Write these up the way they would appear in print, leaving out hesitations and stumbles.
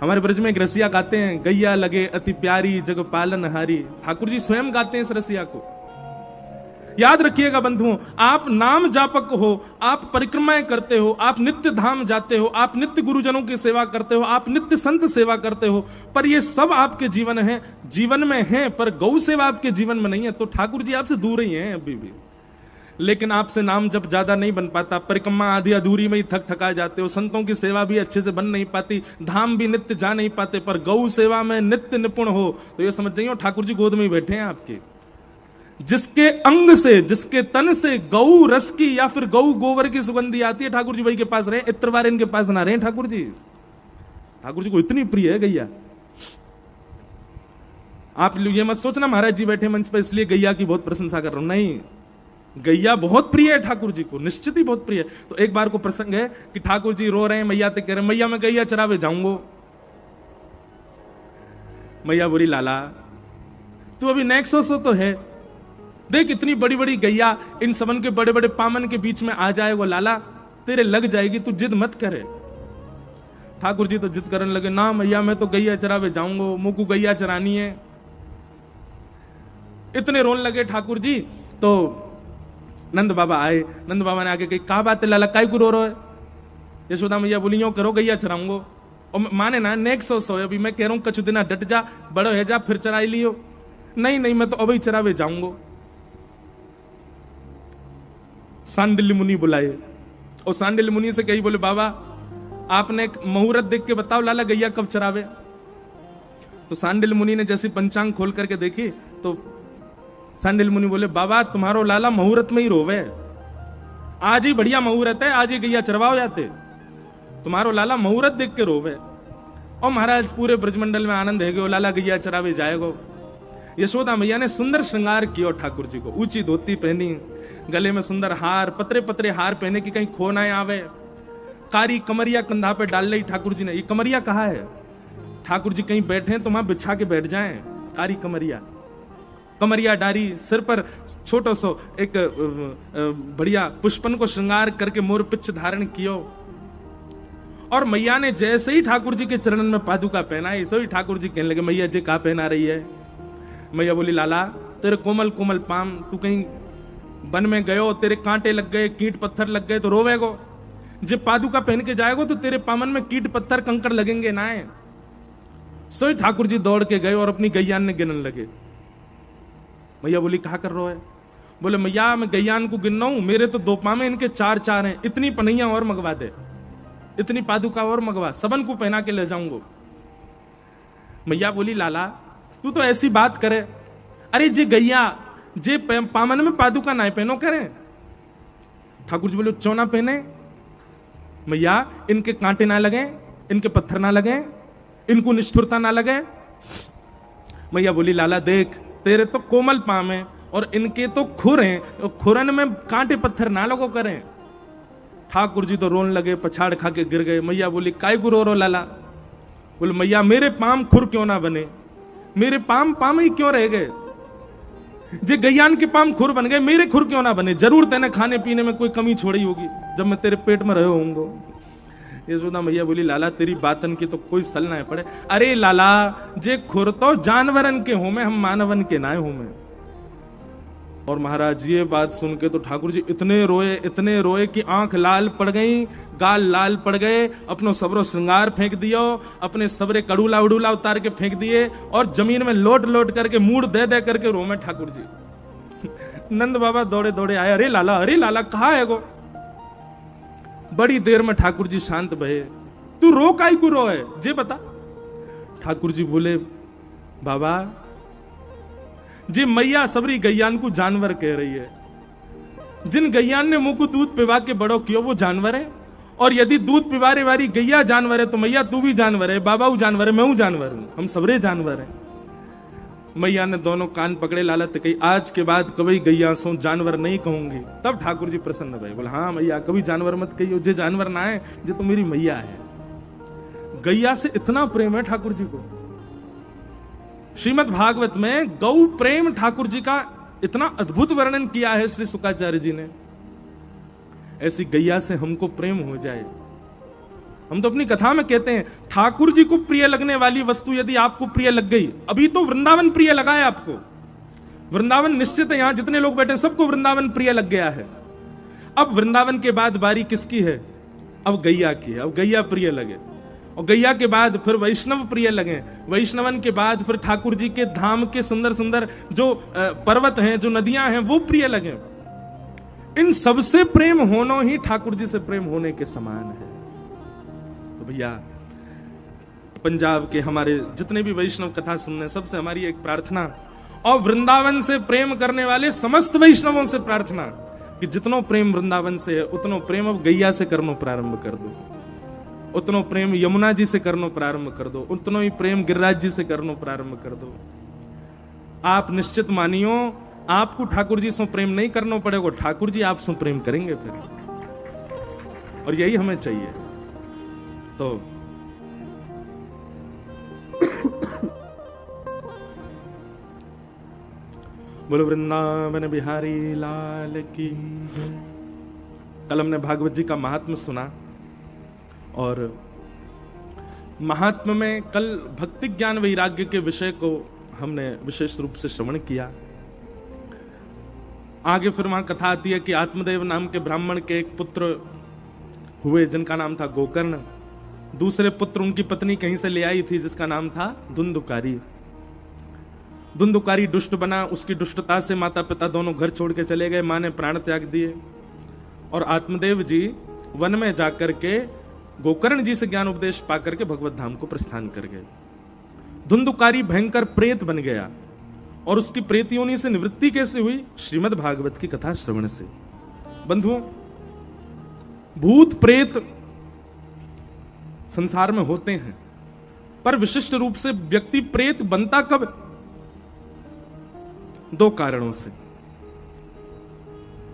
हमारे ब्रज में एक रसिया गाते हैं, गैया लगे अति प्यारी जग पालन हारी। ठाकुर जी स्वयं गाते हैं इस रसिया को। याद रखिएगा बंधुओं, आप नाम जापक हो, आप परिक्रमाएं करते हो, आप नित्य धाम जाते हो, आप नित्य गुरुजनों की सेवा करते हो, आप नित्य संत सेवा करते हो, पर ये सब आपके जीवन में है, पर गौ सेवा आपके जीवन में नहीं है। तो ठाकुर जी आपसे दूर ही हैं अभी भी। लेकिन आपसे नाम जब ज्यादा नहीं बन पाता, परिक्रमा आधी अधूरी में ही थक थका जाते हो, संतों की सेवा भी अच्छे से बन नहीं पाती, धाम भी नित्य जा नहीं पाते, पर गौ सेवा में नित्य निपुण हो, तो ये समझ जाइए ठाकुर जी गोद में ही बैठे हैं आपके। जिसके अंग से, जिसके तन से गौ रस की या फिर गौ गोबर की सुगंधी आती है, ठाकुर जी वही के पास रहे, इत्र बार इनके पास ना रहे ठाकुर जी। ठाकुर जी को इतनी प्रिय है गैया। आप ये मत सोचना महाराज जी बैठे मंच पर इसलिए गैया की बहुत प्रशंसा कर रहा हूं, नहीं, गैया बहुत प्रिय है ठाकुर जी को, निश्चित ही बहुत प्रिय है। तो एक बार को प्रसंग है कि ठाकुर जी रो रहे हैं, मैया तक कह रहे हैं मैया मैं गैया चरावे जाऊंगा। मैया बोली लाला तू अभी नेक्सो सो तो है, देख इतनी बड़ी बड़ी गैया इन सबन के बड़े बड़े पामन के बीच में आ जाएगा लाला, तेरे लग जाएगी, तू जिद मत करे। ठाकुर जी तो जिद करने लगे, ना मैया मैं तो गैया चरावे जाऊंगा, मुझको गैया चरानी है। इतने रोने लगे ठाकुर जी। तो नंद बाबा आए, नंद बाबा ने आके कही क्या बात है लाला, काय को रो रहे हो? यशोदा मैया बोली यूं करो गैया चराऊंगो। और माने ना नेक्स्ट सो अभी मैं कह रहा हूं कछु दिन डट जा, बड़ो है जा, फिर चराई लियो। नहीं नहीं मैं तो अभी चरावे जाऊंगो। सांडिल्य मुनि बुलाए और सांडिल्य मुनि से कही, बोले बाबा आपने एक मुहूर्त देख के बताओ लाला गैया कब चरावे। तो सांडिल्य मुनि ने जैसे पंचांग खोल करके देखी तो सांडिल्य मुनि बोले बाबा तुम्हारो लाला मुहूर्त में ही रोवे, आज ही बढ़िया मुहूर्त है, आज ही गैया चरवाओ जाते, तुम्हारो लाला मुहूर्त देख के रोवे। और महाराज पूरे ब्रजमंडल में आनंद है, लाला गैया चरावे जाएगो। यशोदा मैया ने सुंदर श्रृंगार किया ठाकुर जी को, ऊंची धोती पहनी, गले में सुंदर हार, पतरे पतरे हार पहने की कहीं खो ना आवे, कारी कमरिया कंधा पे डाल ली ठाकुर जी ने। ये कमरिया कहा है? ठाकुर जी कहीं बैठे हैं तो वहां बिछा के बैठ जाएं, कारी कमरिया, कमरिया डारी, सिर पर छोटो सो एक बढ़िया पुष्पन को श्रृंगार करके मोर पिच्छ धारण कियो। और मैया ने जैसे ही ठाकुर जी के चरणन में पादुका पहनाई, सो ही ठाकुर जी कहने लगे मैया जी कहा पहना रही है? मैया बोली लाला तेरे कोमल कोमल पाम, तू कहीं वन में गयो, तेरे कांटे लग गए, कीट पत्थर लग गए तो रोवेगो, जब पादुका पहन के जाएगो तो तेरे पामन में कीट पत्थर कंकड़ लगेंगे ना। सो ही ठाकुर जी दौड़ के गए और अपनी गैयान ने गिनन लगे। मैया बोली कहा कर रहे हो? बोले मैया मैं गैयान को गिन रहा हूं, मेरे तो दो पामे इनके चार चार हैं, इतनी पनैया और मंगवा दे, इतनी पादुका और मंगवा, सबन को पहना के ले जाऊंगा। मैया बोली लाला तू तो ऐसी बात करे, अरे जे गैया जे पामन में पादुका ना पहनो करें। ठाकुर जी बोले चौना पहने मैया, इनके कांटे ना लगे, इनके पत्थर ना लगे, इनको निष्ठुरता ना लगे। मैया बोली लाला देख तेरे तो कोमल पाम है और इनके तो खुर हैं, खुरन में कांटे पत्थर ना लगो करें। ठाकुर जी तो रोने लगे, पछाड़ खा के गिर गए। मैया बोली काय को रो लाला? बोले मैया मेरे पाम खुर क्यों ना बने, मेरे पाम पाम ही क्यों रह गए? जे गैयान के पाम खुर बन गए, मेरे खुर क्यों ना बने? जरूर तेने खाने पीने में कोई कमी छोड़ी होगी जब मैं तेरे पेट में रहे होऊंगा। यशोदा मैया बोली लाला तेरी बातन की तो कोई सल ना पड़े। अरे लाला जे खुर तो जानवरन के हो में, हम मानवन के ना हो में। और महाराज ये बात सुन के तो ठाकुर जी इतने रोए कि आंख लाल पड़ गई, गाल लाल पड़ गए, अपनो सबरो श्रृंगार फेंक दियो, अपने सबरे कड़ूला उड़ूला उतार के फेंक दिए और जमीन में लोट लोट करके मूड दे दे करके रोमे ठाकुर जी। नंद बाबा दौड़े दौड़े आए, अरे लाला कहाँ है गो? बड़ी देर में ठाकुर जी शांत भये। तू रो काई को रो है जे बता? ठाकुर जी बोले बाबा जी मैया सबरी गैयान को जानवर कह रही है, जिन गैयान ने मुंह को दूध पिवा के बड़ो कियो वो जानवर है, और यदि दूध पिवारे वाली गैया जानवर है तो मैया तू भी जानवर है, बाबा वो जानवर है, मैं हूं जानवर हूं, हम सबरे जानवर हैं। मैया ने दोनों कान पकड़े, लालत कही आज के बाद कभी गैया सो जानवर नहीं कहूंगी। तब ठाकुर जी प्रसन्न भये, बोले हाँ मैया कभी जानवर मत कहियो, जे जानवर ना है जो तो मेरी मैया है। गैया से इतना प्रेम है ठाकुर जी को। श्रीमद् भागवत में गौ प्रेम ठाकुर जी का इतना अद्भुत वर्णन किया है श्री शुकाचार्य जी ने। ऐसी गैया से हमको प्रेम हो जाए, हम तो अपनी कथा में कहते हैं ठाकुर जी को प्रिय लगने वाली वस्तु यदि आपको प्रिय लग गई, अभी तो वृंदावन प्रिय लगा है आपको, वृंदावन निश्चित है, यहां जितने लोग बैठे सबको वृंदावन प्रिय लग गया है। अब वृंदावन के बाद बारी किसकी है? अब गैया की है। अब गैया प्रिय लगे, और गैया के बाद फिर वैष्णव प्रिय लगे, वैष्णवन के बाद फिर ठाकुर जी के धाम के सुंदर सुंदर जो पर्वत हैं, जो नदियां हैं, वो प्रिय लगे। इन सबसे प्रेम होना ही ठाकुर जी से प्रेम होने के समान है। तो भैया पंजाब के हमारे जितने भी वैष्णव कथा सुनने, सबसे हमारी एक प्रार्थना, और वृंदावन से प्रेम करने वाले समस्त वैष्णवों से प्रार्थना कि जितनो प्रेम वृंदावन से है उतनो प्रेम अब गैया से करना प्रारंभ कर दो, उतनो प्रेम यमुना जी से करना प्रारंभ कर दो, उतनो ही प्रेम गिरिराज जी से करना प्रारंभ कर दो। आप निश्चित मानियो आपको ठाकुर जी से प्रेम नहीं करना पड़ेगा, ठाकुर जी आपसे प्रेम करेंगे फिर, और यही हमें चाहिए। तो बोलो वृंदावन बिहारी लाल की। कल हमने भागवत जी का महात्म्य सुना, और महात्म्य में कल भक्ति ज्ञान वैराग्य के विषय को हमने विशेष रूप से श्रवण किया। आगे फिर वहां कथा आती है कि आत्मदेव नाम के ब्राह्मण के एक पुत्र हुए जिनका नाम था गोकर्ण, दूसरे पुत्र उनकी पत्नी कहीं से ले आई थी जिसका नाम था धुंधुकारी। धुंधुकारी दुष्ट बना, उसकी दुष्टता से माता पिता दोनों घर छोड़ के चले गए, मां ने प्राण त्याग दिए, और आत्मदेव जी वन में जाकर के गोकर्ण जी से ज्ञान उपदेश पाकर के भगवत धाम को प्रस्थान कर गए। धुंधुकारी भयंकर प्रेत बन गया, और उसकी प्रेत योनि से निवृत्ति कैसे हुई? श्रीमद् भागवत की कथा श्रवण से। बंधुओं, भूत प्रेत संसार में होते हैं, पर विशिष्ट रूप से व्यक्ति प्रेत बनता कब? दो कारणों से।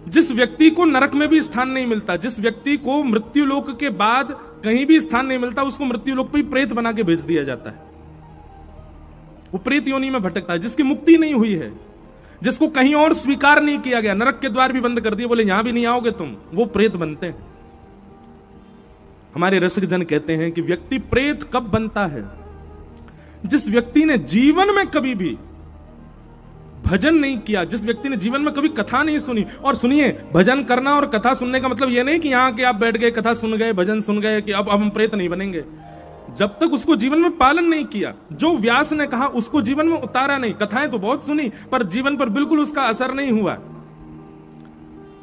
जिस व्यक्ति को नरक में भी स्थान नहीं मिलता, जिस व्यक्ति को मृत्यु लोक के बाद कहीं भी स्थान नहीं मिलता, उसको मृत्यु लोक पे प्रेत बना के भेज दिया जाता है। वो प्रेत योनि में भटकता है। जिसकी मुक्ति नहीं हुई है, जिसको कहीं और स्वीकार नहीं किया गया, नरक के द्वार भी बंद कर दिए, बोले यहां भी नहीं आओगे तुम, वो प्रेत बनते हैं। हमारे रसिक जन कहते हैं कि व्यक्ति प्रेत कब बनता है? जिस व्यक्ति ने जीवन में कभी भी भजन नहीं किया, जिस व्यक्ति ने जीवन में कभी कथा नहीं सुनी। और सुनिए, भजन करना और कथा सुनने का मतलब यह नहीं कि यहां के आप बैठ गए, कथा सुन गए, भजन सुन गए कि अब हम प्रेत नहीं बनेंगे। जब तक उसको जीवन में पालन नहीं किया, जो व्यास ने कहा उसको जीवन में उतारा नहीं, कथाएं तो बहुत सुनी पर जीवन पर बिल्कुल उसका असर नहीं हुआ।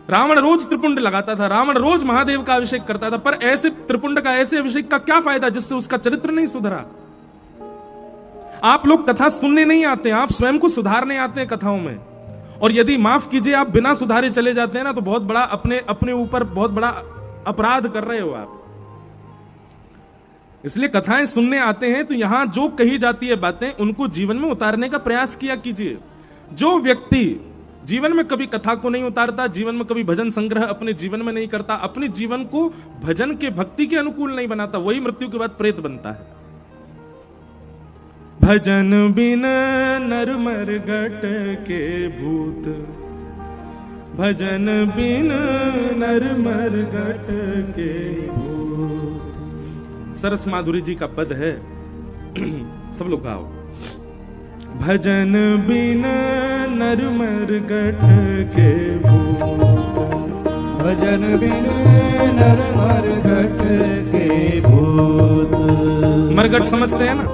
रावण रोज त्रिपुंड लगाता था, रावण रोज महादेव का अभिषेक करता था, पर ऐसे त्रिपुंड का, ऐसे अभिषेक का क्या फायदा जिससे उसका चरित्र नहीं सुधरा? आप लोग कथा सुनने नहीं आते, आप स्वयं को सुधारने आते हैं कथाओं में। और यदि माफ कीजिए आप बिना सुधारे चले जाते हैं ना, तो बहुत बड़ा अपने ऊपर बहुत बड़ा अपराध कर रहे हो आप। इसलिए कथाएं सुनने आते हैं तो यहां जो कही जाती है बातें, उनको जीवन में उतारने का प्रयास किया कीजिए। जो व्यक्ति जीवन में कभी कथा को नहीं उतारता, जीवन में कभी भजन संग्रह अपने जीवन में नहीं करता, अपने जीवन को भजन के, भक्ति के अनुकूल नहीं बनाता, वही मृत्यु के बाद प्रेत बनता है। भजन बिन नर मर गट के भूत, भजन बिन नर मर गट के भूत। सरस माधुरी जी का पद है, सब लोग गाओ। भजन बिन नर मर गट के भूत, भजन बिन नर मर गट के भूत। मरगट समझते हैं ना,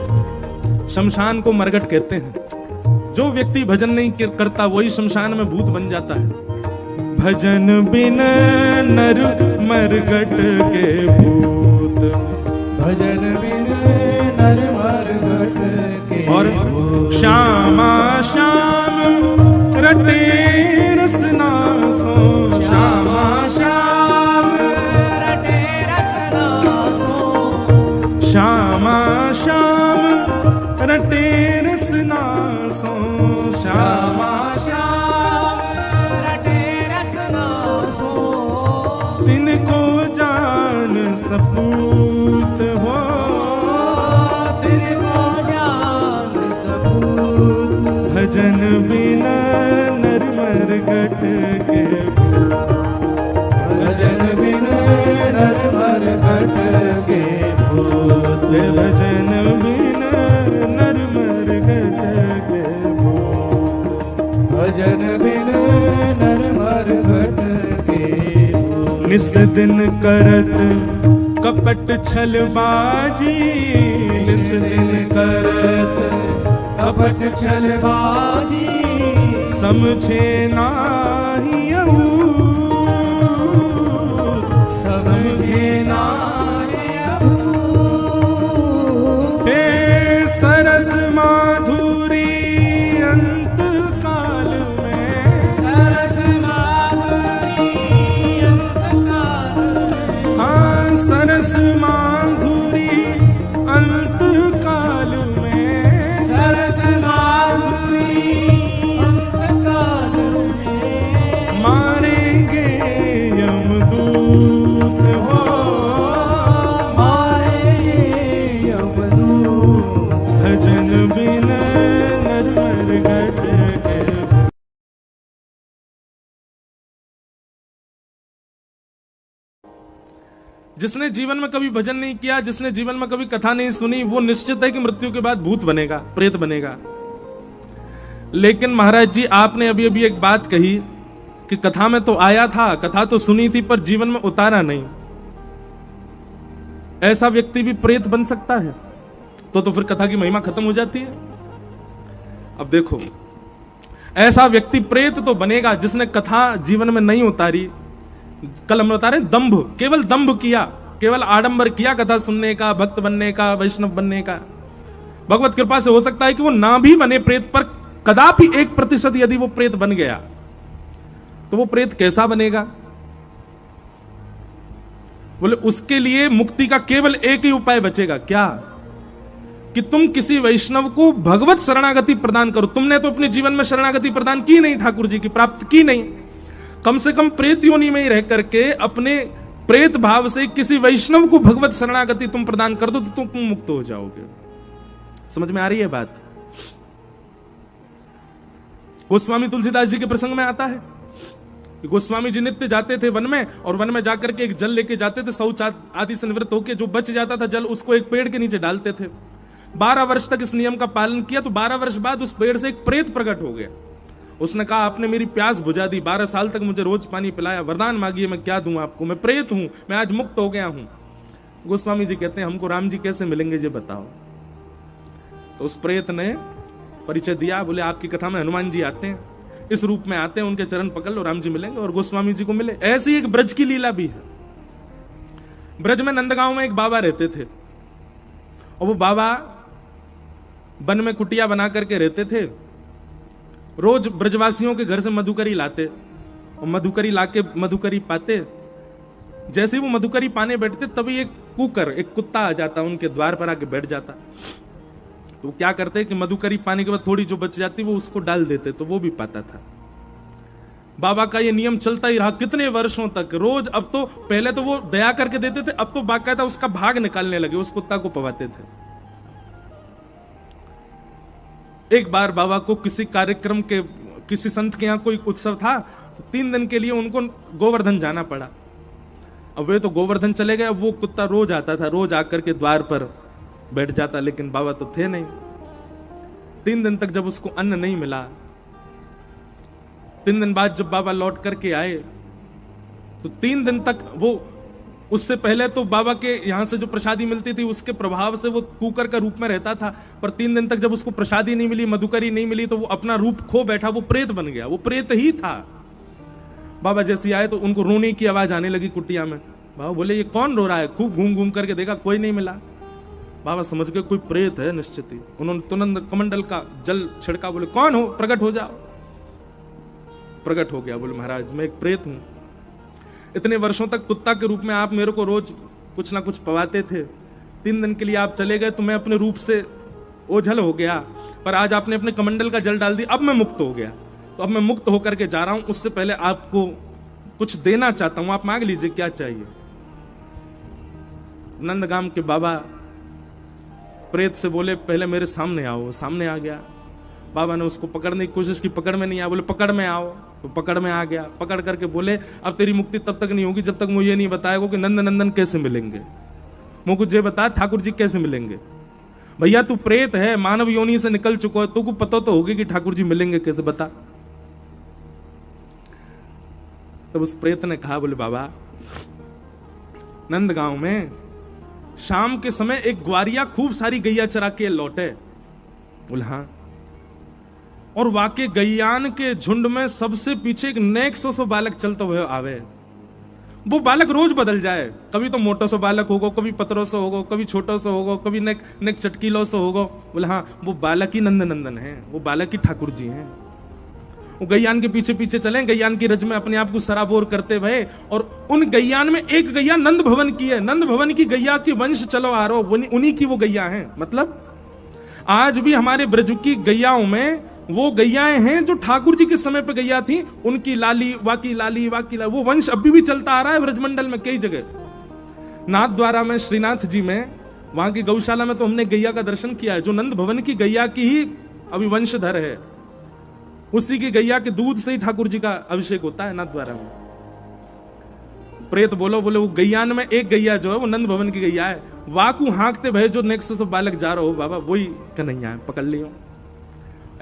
शमशान को मरगट कहते हैं। जो व्यक्ति भजन नहीं करता वही शमशान में भूत बन जाता है। भजन बिन नर मरगट के भूत, भजन बिन नर मरगट के और श्यामा श्याम रटे रसना सो, श्यामा श्याम रटे रसना सो, श्यामा श्याम रटे रसना सो, श्यामा श्याम रटे रसना सो। तिनको जान सपूत हो, तिनको जान सपूत। भजन बिना नर मरगट के भूत, भजन बिना नर मरगट के भजन बिन नर मरघट के भूत, भजन बिन नर मरघट के भूत। निस दिन करत कपट छलबाजी, निस दिन करत कपट छलबाजी, समझे नाही समझे नाहि हे सरस माधुरी अंत काल में, सरस माधुरी अंत काल में, हाँ सरस माधुरी अंत काल में, सरस माधुरी अंत काल में, मारेंगे यमदूत हो, मारेंगे यमदूत। भजन बिन नर मरघट के भूत। जिसने जीवन में कभी भजन नहीं किया, जिसने जीवन में कभी कथा नहीं सुनी, वो निश्चित है कि मृत्यु के बाद भूत बनेगा, प्रेत बनेगा। लेकिन महाराज जी, आपने अभी अभी एक बात कही कि कथा में तो आया था, कथा तो सुनी थी, पर जीवन में उतारा नहीं। ऐसा व्यक्ति भी प्रेत बन सकता है? तो फिर कथा की महिमा खत्म हो जाती है। अब देखो, ऐसा व्यक्ति प्रेत तो बनेगा जिसने कथा जीवन में नहीं उतारी। कल हम बता रहे दंभ, केवल दंभ किया, केवल आडंबर किया कथा सुनने का, भक्त बनने का, वैष्णव बनने का। भगवत कृपा से हो सकता है कि वो ना भी बने प्रेत, पर कदापि 1% यदि वो प्रेत बन गया तो वो प्रेत कैसा बनेगा? बोले उसके लिए मुक्ति का केवल एक ही उपाय बचेगा। क्या? कि तुम किसी वैष्णव को भगवत शरणागति प्रदान करो। तुमने तो अपने जीवन में शरणागति प्रदान की नहीं, ठाकुर जी की प्राप्त की नहीं। कम से कम प्रेत योनि में ही रह करके अपने प्रेत भाव से किसी वैष्णव को भगवत शरणागति तुम प्रदान कर दो तो तुम मुक्त हो जाओगे। समझ में आ रही है बात? गोस्वामी तुलसीदास जी के प्रसंग में आता है कि गोस्वामी जी नित्य जाते थे वन में, और वन में जाकर के एक जल लेके जाते थे, शौच आदि से निवृत्त होकर जो बच जाता था जल, उसको एक पेड़ के नीचे डालते थे। 12 वर्ष तक इस नियम का पालन किया, तो 12 वर्ष बाद उस पेड़ से एक प्रेत प्रकट हो गया। उसने कहा, आपने मेरी प्यास बुझा दी, 12 साल तक मुझे रोज पानी पिलाया, वरदान मांगिए, मैं क्या दूं आपको, मैं प्रेत हूं, मैं आज मुक्त हो गया हूं। गोस्वामी जी कहते हैं, हमको राम जी कैसे मिलेंगे ये बताओ। तो उस प्रेत ने परिचय दिया, बोले आपकी कथा में हनुमान जी आते हैं, इस रूप में आते हैं, उनके चरण पकड़ लो, राम जी मिलेंगे। और गोस्वामी जी को मिले। ऐसी एक ब्रज की लीला भी है। ब्रज में नंदगांव में एक बाबा रहते थे, और वो बाबा वन में कुटिया बना करके रहते थे। रोज ब्रजवासियों के घर से मधुकरी लाते, और मधुकरी लाके मधुकरी पाते। जैसे ही वो मधुकरी पाने बैठते, तभी एक कुकर, एक कुत्ता आ जाता, उनके द्वार पर आके बैठ जाता। तो क्या करते कि मधुकरी पाने के बाद थोड़ी जो बच जाती वो उसको डाल देते, तो वो भी पाता था। बाबा का ये नियम चलता ही रहा कितने वर्षों तक। रोज, अब तो पहले तो वो दया करके देते थे, अब तो बाकायदा उसका भाग निकालने लगे, उस कुत्ता को पवाते थे। एक बार बाबा को किसी कार्यक्रम के, किसी संत के यहां कोई उत्सव था, तो 3 दिन के लिए उनको गोवर्धन जाना पड़ा। अब वे तो गोवर्धन चले गए, अब वो कुत्ता रोज आता था, रोज आकर के द्वार पर बैठ जाता, लेकिन बाबा तो थे नहीं। 3 दिन तक जब उसको अन्न नहीं मिला, 3 दिन बाद जब बाबा लौट करके आए, तो 3 दिन तक वो, उससे पहले तो बाबा के यहां से जो प्रसादी मिलती थी उसके प्रभाव से वो कुकर का रूप में रहता था, पर 3 दिन तक जब उसको प्रसादी नहीं मिली, मधुकरी नहीं मिली, तो वो अपना रूप खो बैठा, वो प्रेत बन गया, वो प्रेत ही था। बाबा जैसे आए तो उनको रोने की आवाज आने लगी कुटिया में। बाबा बोले, ये कौन रो रहा है? खूब घूम घूम करके देखा, कोई नहीं मिला। बाबा समझ गए कोई प्रेत है निश्चित ही। उन्होंने तुरंत कमंडल का जल छिड़का, बोले कौन हो, प्रकट हो जाओ। प्रकट हो गया, बोले महाराज मैं एक प्रेत हूं। इतने वर्षों तक कुत्ता के रूप में आप मेरे को रोज कुछ ना कुछ पवाते थे, 3 दिन के लिए आप चले गए तो मैं अपने रूप से ओझल हो गया, पर आज आपने अपने कमंडल का जल डाल दिया, अब मैं मुक्त हो गया। तो अब मैं मुक्त होकर के जा रहा हूं, उससे पहले आपको कुछ देना चाहता हूं, आप मांग लीजिए क्या चाहिए। नंदगाम के बाबा प्रेत से बोले, पहले मेरे सामने आओ। सामने आ गया। बाबा ने उसको पकड़ने की कोशिश की, पकड़ में नहीं आया। बोले पकड़ में आओ, तो पकड़ में आ गया। पकड़ करके बोले, अब तेरी मुक्ति तब तक नहीं होगी जब तक मुझे नहीं बताएगा कि नंद नंदन कैसे मिलेंगे। मुझको जे बता ठाकुर जी कैसे मिलेंगे? भैया तू प्रेत है, मानव योनि से निकल चुका है, तुमको पता तो होगी कि ठाकुर जी मिलेंगे कैसे, बता। तब उस प्रेत ने कहा, बोले बाबा नंदगांव में शाम के समय एक ग्वारिया खूब सारी गैया चरा के लौटे। बोले हाँ। और वाके गैयान के झुंड में सबसे पीछे एक नेक सो बालक चलते हुए आवे। वो बालक रोज बदल जाए, कभी तो मोटो सा बालक होगो, कभी पतरो से होगो, कभी छोटो से होगो, कभी नेक चटकीलो से होगो। बोले हाँ, वो बालक ही नंदन है, वो बालक ही ठाकुर जी हैं। वो गैयान के पीछे पीछे चले, गैयान की रज में अपने आप को सराबोर करते भये। और उन गैयान में एक गैया नंद भवन की है, नंद भवन की गैया की वंश चलो आ रहा, उन्हीं की वो गैया है। मतलब आज भी हमारे ब्रज की गैयाओं में वो गैयाएं हैं जो ठाकुर जी के समय पे गैया थी, उनकी लाली वाकी लाली वाकी लाली, वो वंश अभी भी चलता आ रहा है ब्रजमंडल में कई जगह। नाथ द्वारा में, श्रीनाथ जी में, वहां की गौशाला में तो हमने गैया का दर्शन किया है, जो नंद भवन की गैया की ही अभी वंशधर है। उसी की गैया के दूध से ही ठाकुर जी का अभिषेक होता है नाथ द्वारा में। प्रेत बोले वो गैयान में एक गैया जो है वो नंद भवन की गैया है। वाकू हाँकते भय जो नेक्स्ट से बालक जा रहा हो, बाबा वही कन्हैया है, पकड़ लियो।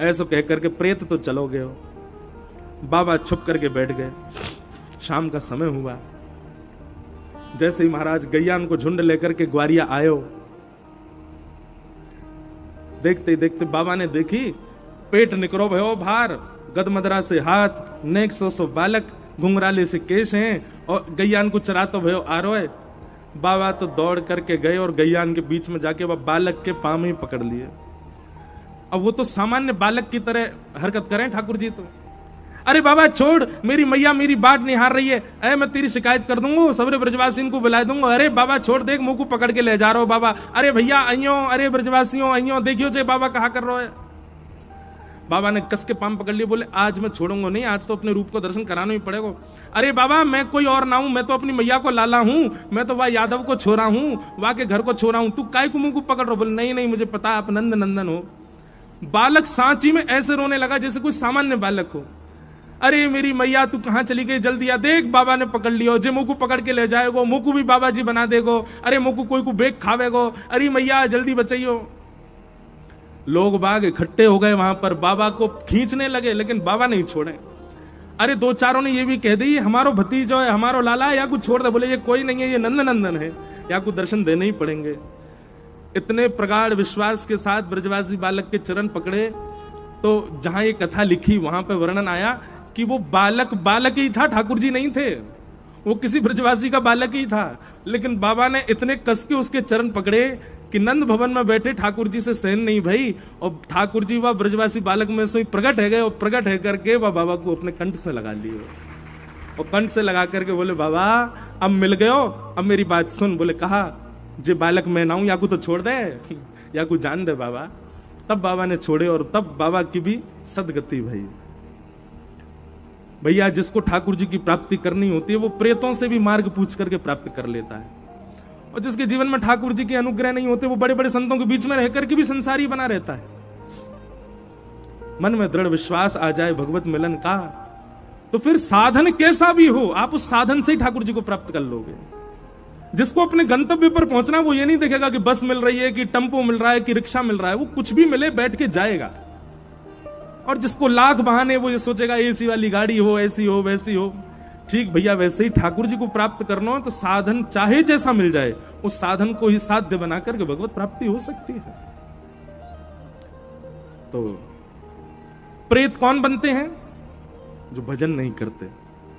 ऐसा कह करके प्रेत तो चलो गए हो। बाबा छुप करके बैठ गए। शाम का समय हुआ, जैसे ही महाराज गैयान को झुंड लेकर के ग्वारिया आयो, देखते ही देखते बाबा ने देखी पेट निकरो भयो भार, गदमदरा से हाथ, नेक सो बालक, घुंघराले से केश हैं और गैयान को चरातो भयो आरो है। बाबा तो दौड़ करके गए और गैयान के बीच में जाके वह बालक के पांव ही पकड़ लिए। अब वो तो सामान्य बालक की तरह हरकत करें ठाकुर जी तो, अरे बाबा छोड़, मेरी मैया मेरी बाट निहार रही है, अरे मैं तेरी शिकायत कर दूंगा, सबरे ब्रजवासियों को बुला दूंगा। अरे बाबा छोड़, देख मुंह को पकड़ के ले जा रहा हो बाबा, अरे भैया अइयो, अरे ब्रजवासियों अइयो, देखियो जे बाबा कहा कर रहा है। बाबा ने कस के पांव पकड़ लिए, बोले आज मैं छोड़ूंगा नहीं, आज तो अपने रूप को दर्शन कराना ही पड़ेगा। अरे बाबा मैं कोई और ना हूं, मैं तो अपनी मैया को लाला हूं, मैं तो वह यादव को छोरा हूं, वहां के घर को छोरा हूं, तू काय को मुंह को पकड़ रहा? बोले नहीं नहीं मुझे पता आप नंद नंदन हो। बालक सांची में ऐसे रोने लगा जैसे कोई सामान्य बालक हो। अरे मेरी मैया तू कहां चली गई, जल्दी आ, देख बाबा ने पकड़ लियो, जे मुंह को पकड़ के ले जाएगो, मुंह को भी बाबा जी बना देगो, अरे मुंह को कोई को बेग खावेगो, अरे मैया जल्दी बचाइयो। लोग बाग इकट्ठे हो गए वहां पर, बाबा को खींचने लगे, लेकिन बाबा नहीं छोड़े। अरे दो चारों ने ये भी कह दी हमारो भतीजो है, हमारो लाला, या कुछ छोड़ दे। बोले ये कोई नहीं है, ये नंद नंदन है, या कुछ दर्शन देने ही पड़ेंगे। इतने प्रगाढ़ विश्वास के साथ ब्रजवासी बालक के चरण पकड़े, तो जहां ये कथा लिखी वहां पे वर्णन आया कि वो बालक बालक ही था, ठाकुर जी नहीं थे, वो किसी ब्रजवासी का बालक ही था। लेकिन बाबा ने इतने कस के उसके चरण पकड़े कि नंद भवन में बैठे ठाकुर जी से सहन नहीं भई, और ठाकुर जी वह ब्रजवासी बालक में से प्रकट है गए, और प्रकट है करके वह बाबा को अपने कंठ से लगा लिए, और कंठ से लगा करके बोले बाबा अब मिल गए हो, अब मेरी बात सुन। बोले कहा जे बालक मैं ना हूं, या को तो छोड़ दे, या को जान दे बाबा। तब बाबा ने छोड़े, और तब बाबा की भी सदगति भई। भैया जिसको ठाकुर जी की प्राप्ति करनी होती है वो प्रेतों से भी मार्ग पूछ करके प्राप्त कर लेता है, और जिसके जीवन में ठाकुर जी के अनुग्रह नहीं होते वो बड़े बड़े संतों के बीच में रहकर के भी संसारी बना रहता है। मन में दृढ़ विश्वास आ जाए भगवत मिलन का, तो फिर साधन कैसा भी हो आप उस साधन से ही ठाकुर जी को प्राप्त कर लोगे। जिसको अपने गंतव्य पर पहुंचना, वो ये नहीं देखेगा कि बस मिल रही है, कि टेम्पो मिल रहा है, कि रिक्शा मिल रहा है, वो कुछ भी मिले बैठ के जाएगा। और जिसको लाख बहाने, वो ये सोचेगा एसी वाली गाड़ी हो, ऐसी हो वैसी हो। ठीक भैया वैसे ही ठाकुर जी को प्राप्त करना हो तो साधन चाहे जैसा मिल जाए, उस साधन को ही साध्य बनाकर के भगवत प्राप्ति हो सकती है। तो प्रेत कौन बनते हैं? जो भजन नहीं करते।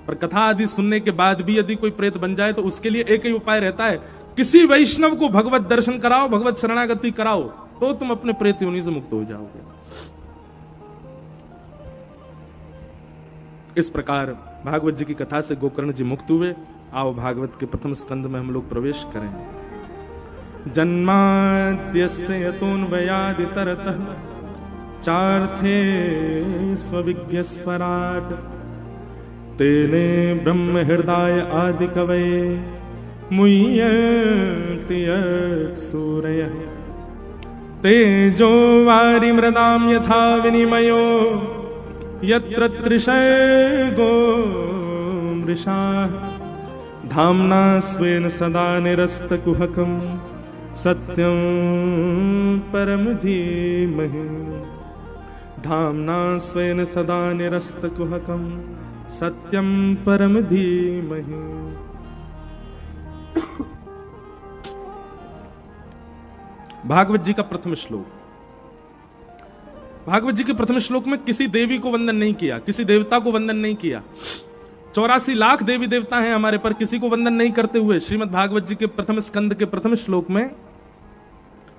और कथा आदि सुनने के बाद भी यदि कोई प्रेत बन जाए तो उसके लिए एक ही उपाय रहता है, किसी वैष्णव को भगवत दर्शन कराओ, भगवत शरणागति कराओ, तो तुम अपने प्रेत योनि से मुक्त हो जाओगे। इस प्रकार भागवत जी की कथा से गोकर्ण जी मुक्त हुए। आओ भागवत के प्रथम स्कंद में हम लोग प्रवेश करें। जन्माद्यस्य यतोऽन्वयादितरतः चार्थे स्वविज्ञस्वराट् तेने ब्रह्म हृदय आदि कवये मुह्यन्ति सूरयः तेजो वारिमृदां यथा विनिमयो यत्र तृषर्गो मृषाः धाम्ना स्वेन सदा निरस्तकुहकं सत्यं परम धीमहि धाम्ना स्वेन सदा निरस्तकुहकं सत्यं परम धीमहि। भागवत जी का प्रथम श्लोक। भागवत जी के प्रथम श्लोक में किसी देवी को वंदन नहीं किया, किसी देवता को वंदन नहीं किया। 84 लाख देवी देवता हैं हमारे, पर किसी को वंदन नहीं करते हुए श्रीमद् भागवत जी के प्रथम स्कंद के प्रथम श्लोक में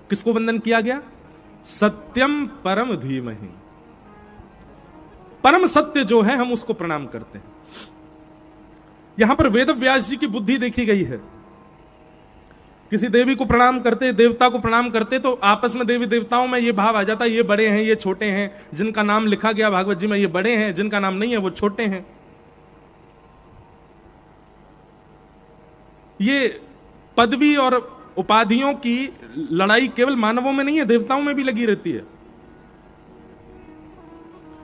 किसको वंदन किया गया? सत्यम परम धीमहि। परम सत्य जो है हम उसको प्रणाम करते हैं। यहां पर वेद व्यास जी की बुद्धि देखी गई है। किसी देवी को प्रणाम करते, देवता को प्रणाम करते, तो आपस में देवी देवताओं में ये भाव आ जाता है, ये बड़े हैं, ये छोटे हैं। जिनका नाम लिखा गया भागवत जी में ये बड़े हैं, जिनका नाम नहीं है वो छोटे हैं। ये पदवी और उपाधियों की लड़ाई केवल मानवों में नहीं है, देवताओं में भी लगी रहती है।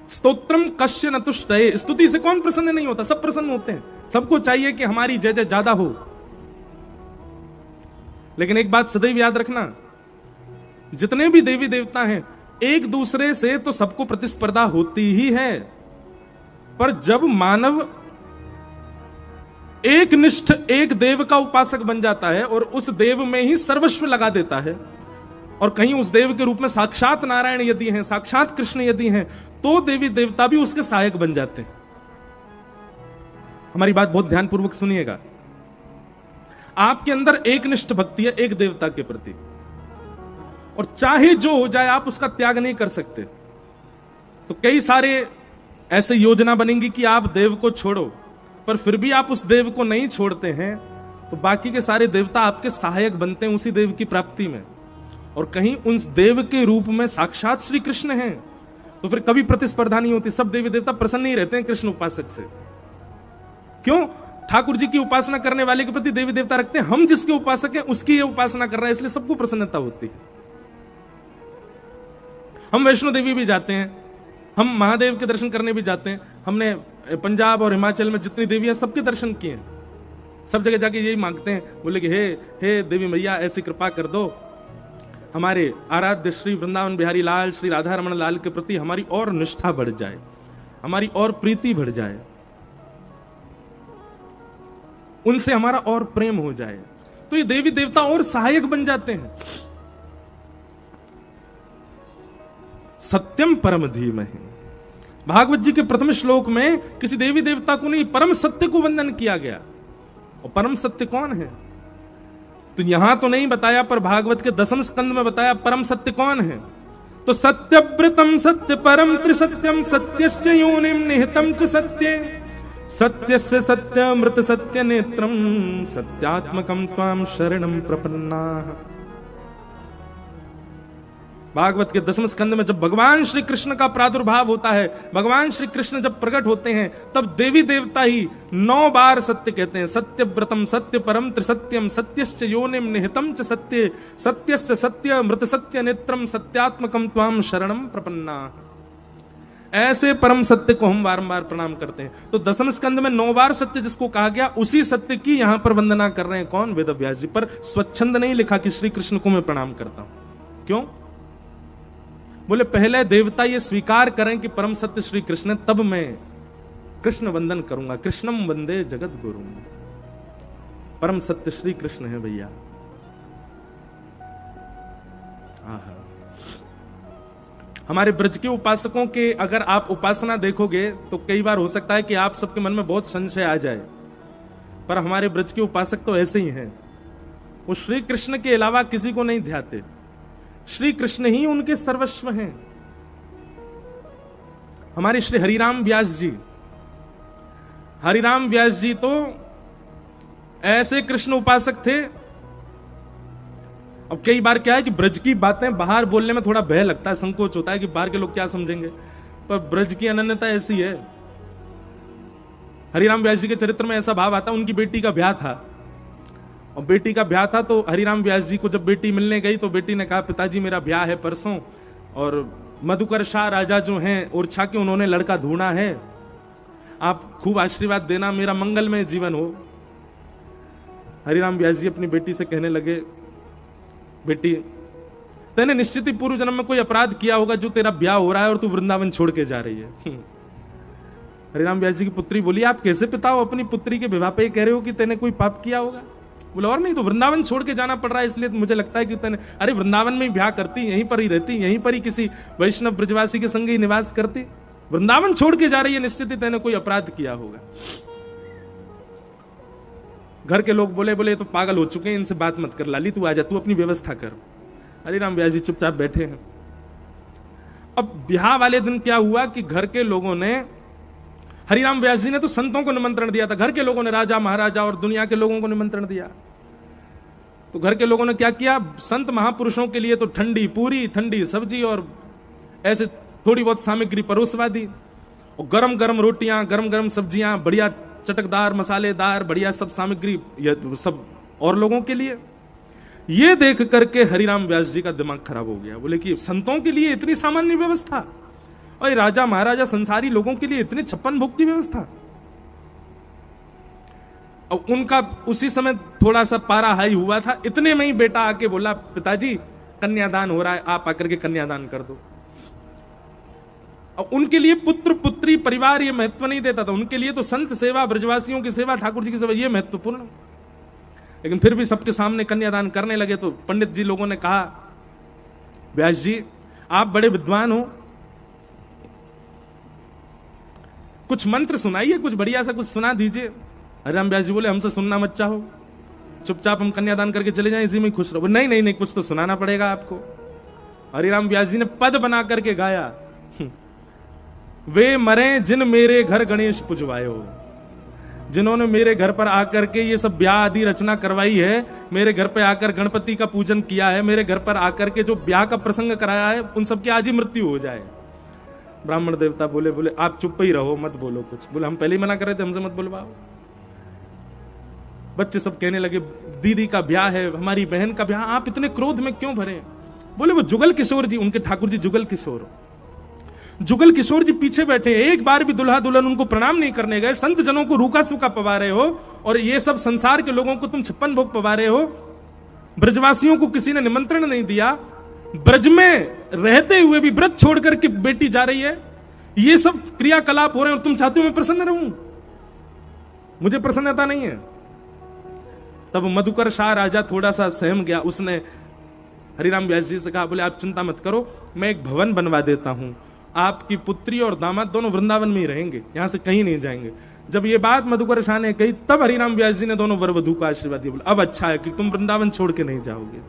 स्तोत्रम कश्य न तुष्टये। स्तुति से कौन प्रसन्न नहीं होता? सब प्रसन्न होते हैं। सबको चाहिए कि हमारी जय जय ज्यादा हो। लेकिन एक बात सदैव याद रखना, जितने भी देवी देवता हैं एक दूसरे से तो सबको प्रतिस्पर्धा होती ही है, पर जब मानव एक निष्ठ एक देव का उपासक बन जाता है और उस देव में ही सर्वस्व लगा देता है, और कहीं उस देव के रूप में साक्षात नारायण यदि हैं, साक्षात कृष्ण यदि हैं, तो देवी देवता भी उसके सहायक बन जाते हैं। हमारी बात बहुत ध्यानपूर्वक सुनिएगा। आपके अंदर एक निष्ठ भक्ति है एक देवता के प्रति, और चाहे जो हो जाए आप उसका त्याग नहीं कर सकते। तो कई सारे ऐसे योजना बनेंगी कि आप देव को छोड़ो, पर फिर भी आप उस देव को नहीं छोड़ते हैं, तो बाकी के सारे देवता आपके सहायक बनते हैं उसी देव की प्राप्ति में। और कहीं उन देव के रूप में साक्षात श्री कृष्ण हैं, तो फिर कभी प्रतिस्पर्धा नहीं होती। सब देवी देवता प्रसन्न ही रहते हैं कृष्ण उपासक से। क्यों? ठाकुर जी की उपासना करने वाले के प्रति देवी देवता रखते हैं, हम जिसके उपासक हैं उसकी ये उपासना कर रहा है, इसलिए सबको प्रसन्नता होती है। हम वैष्णो देवी भी जाते हैं, हम महादेव के दर्शन करने भी जाते हैं। हमने पंजाब और हिमाचल में जितनी देवी हैं सबके दर्शन किए हैं। सब जगह जाके यही मांगते हैं, बोले कि हे देवी मैया ऐसी कृपा कर दो, हमारे आराध्य श्री वृंदावन बिहारी लाल श्री राधा रमण लाल के प्रति हमारी और निष्ठा बढ़ जाए, हमारी और प्रीति बढ़ जाए, उनसे हमारा और प्रेम हो जाए। तो ये देवी देवता और सहायक बन जाते हैं। सत्यम परम धीमहि। भागवत जी के प्रथम श्लोक में किसी देवी देवता को नहीं, परम सत्य को वंदन किया गया। और परम सत्य कौन है? तो यहां तो नहीं बताया, पर भागवत के 10वें स्कंद में बताया परम सत्य कौन है। तो सत्यव्रतम सत्य परम त्रिसत्यम सत्यश्च योनिम निहितम च सत्ये सत्यस्य सत्यमृत सत्य नेत्रम सत्यात्मकम त्वाम शरणम प्रपन्नाः। भागवत के 10वें स्कंद में जब भगवान श्री कृष्ण का प्रादुर्भाव होता है, भगवान श्री कृष्ण जब प्रकट होते हैं, तब देवी देवता ही 9 बार सत्य कहते हैं। सत्यव्रतम सत्य परम त्रिसत्यम सत्यश्च योनिम निहितम च सत्ये सत्यस्य सत्य मृत सत्य नेत्रम सत्यात्मकम त्वाम शरणम प्रपन्नाः। ऐसे परम सत्य को हम बारंबार प्रणाम करते हैं। तो 10वें स्कंद में 9 बार सत्य जिसको कहा गया, उसी सत्य की यहां पर वंदना कर रहे हैं। कौन? वेद व्यास जी। पर स्वच्छंद नहीं लिखा कि श्री कृष्ण को मैं प्रणाम करता हूं। क्यों? बोले पहले देवता ये स्वीकार करें कि परम सत्य श्री कृष्ण, तब मैं कृष्ण वंदन करूंगा। कृष्णम वंदे जगत गुरु। परम सत्य श्री कृष्ण है भैया। हमारे ब्रज के उपासकों के अगर आप उपासना देखोगे तो कई बार हो सकता है कि आप सबके मन में बहुत संशय आ जाए, पर हमारे ब्रज के उपासक तो ऐसे ही हैं। वो श्री कृष्ण के अलावा किसी को नहीं ध्याते, श्री कृष्ण ही उनके सर्वस्व हैं। हमारे श्री हरिराम व्यास जी, हरिराम व्यास जी तो ऐसे कृष्ण उपासक थे। अब कई बार क्या है कि ब्रज की बातें बाहर बोलने में थोड़ा भय लगता है, संकोच होता है कि बाहर के लोग क्या समझेंगे, पर ब्रज की अनन्यता ऐसी है। हरिराम व्यास जी के चरित्र में ऐसा भाव आता है, उनकी बेटी का ब्याह था, और बेटी का ब्याह था तो हरिराम व्यास जी को जब बेटी मिलने गई तो बेटी ने कहा, पिताजी मेरा ब्याह है परसों, और मधुकर शाह राजा जो हैं ओरछा के, उन्होंने लड़का ढूंढा है, आप खूब आशीर्वाद देना, मेरा मंगलमय जीवन हो। हरिराम व्यास जी अपनी बेटी से कहने लगे, बेटी तैने निश्चित ही पूर्व जन्म में कोई अपराध किया होगा जो तेरा ब्याह हो रहा है और तू वृंदावन छोड़ के जा रही है। हरिराम व्यास जी की पुत्री बोली, आप कैसे पिता हो अपनी पुत्री के विवाह पे कह रहे हो कि तैने कोई पाप किया होगा? बोले और नहीं तो वृंदावन छोड़ के जाना पड़ रहा है इसलिए मुझे लगता है कि तैने, अरे वृंदावन में ही ब्याह करती, यहीं पर ही रहती, यहीं पर ही किसी वैष्णव ब्रजवासी के संग ही निवास करती, वृंदावन छोड़ के जा रही है, निश्चित ही तैने कोई अपराध किया होगा। घर के लोग बोले बोले तो पागल हो चुके हैं, इनसे बात मत कर, लाली तू आ जा, तू अपनी व्यवस्था कर। हरिराम व्यास जी चुपचाप बैठे हैं। अब ब्याह वाले दिन क्या हुआ कि घर के लोगों ने, हरिराम व्यास जी ने तो संतों को निमंत्रण दिया था, घर के लोगों ने राजा महाराजा और दुनिया के लोगों को निमंत्रण दिया। तो घर के लोगों ने क्या किया, संत महापुरुषों के लिए तो ठंडी पूरी, ठंडी सब्जी और ऐसे थोड़ी बहुत सामग्री परोसवा दी, और गरम गरम रोटियां, गरम गरम सब्जियां, बढ़िया चटकदार मसालेदार बढ़िया सब सामग्री सब और लोगों के लिए। ये देख करके हरिराम व्यास जी का दिमाग खराब हो गया। बोले कि संतों के लिए इतनी सामान्य व्यवस्था और राजा महाराजा संसारी लोगों के लिए इतने 56 भोग की व्यवस्था। और उनका उसी समय थोड़ा सा पारा हाई हुआ था, इतने में ही बेटा आके बोला, पिताजी कन्यादान हो रहा है, आप आकर के कन्यादान कर दो। और उनके लिए पुत्र पुत्री परिवार ये महत्व नहीं देता था, उनके लिए तो संत सेवा, ब्रजवासियों की सेवा, ठाकुर जी की सेवा ये महत्वपूर्ण। लेकिन फिर भी सबके सामने कन्यादान करने लगे तो पंडित जी लोगों ने कहा, व्यास जी आप बड़े विद्वान हो, कुछ मंत्र सुनाइए, कुछ बढ़िया सा कुछ सुना दीजिए। हरिराम व्यास जी बोले, हमसे सुनना मत चाहो, चुपचाप हम कन्यादान करके चले जाएं, इसी में खुश रहो। नहीं नहीं नहीं, कुछ तो सुनाना पड़ेगा आपको। हरिराम व्यास जी ने पद बना करके गाया, वे मरे जिन मेरे घर गणेश पुजवायो, जिन्होंने मेरे घर पर आकर के ये सब ब्याह आदि रचना करवाई है, मेरे घर पे आकर गणपति का पूजन किया है, मेरे घर पर आकर के जो ब्याह का प्रसंग कराया है, उन सबकी आज ही मृत्यु हो जाए। ब्राह्मण देवता बोले बोले आप चुप ही रहो, मत बोलो कुछ। बोले हम पहले ही मना कर रहे थे, हमसे मत बुलवाओ। बच्चे सब कहने लगे, दीदी का ब्याह है, हमारी बहन का ब्याह, आप इतने क्रोध में क्यों भरे? बोले वो जुगल किशोर जी, उनके ठाकुर जी जुगल किशोर, जुगल किशोर जी पीछे बैठे, एक बार भी दुल्हा दुल्हन उनको प्रणाम नहीं करने गए, संत जनों को रूखा सूखा पवा रहे हो, और ये सब संसार के लोगों को तुम 56 भोग पवा रहे हो। ब्रजवासियों को किसी ने निमंत्रण नहीं दिया, ब्रज में रहते हुए भी व्रत छोड़ करके बेटी जा रही है, ये सब क्रियाकलाप हो रहे हैं और तुम चाहते हो मैं प्रसन्न रहूं? मुझे प्रसन्नता नहीं है। तब मधुकर शाह राजा थोड़ा सा सहम गया, उसने हरिराम व्यास जी से कहा, बोले आप चिंता मत करो, मैं एक भवन बनवा देता हूं, आपकी पुत्री और दामाद दोनों वृंदावन में ही रहेंगे, यहां से कहीं नहीं जाएंगे। जब ये बात मधुकर शाह ने कही, तब हरिराम व्यास जी ने दोनों वर वधू को आशीर्वाद दिया। बोले अब अच्छा है कि तुम वृंदावन छोड़ के नहीं जाओगे।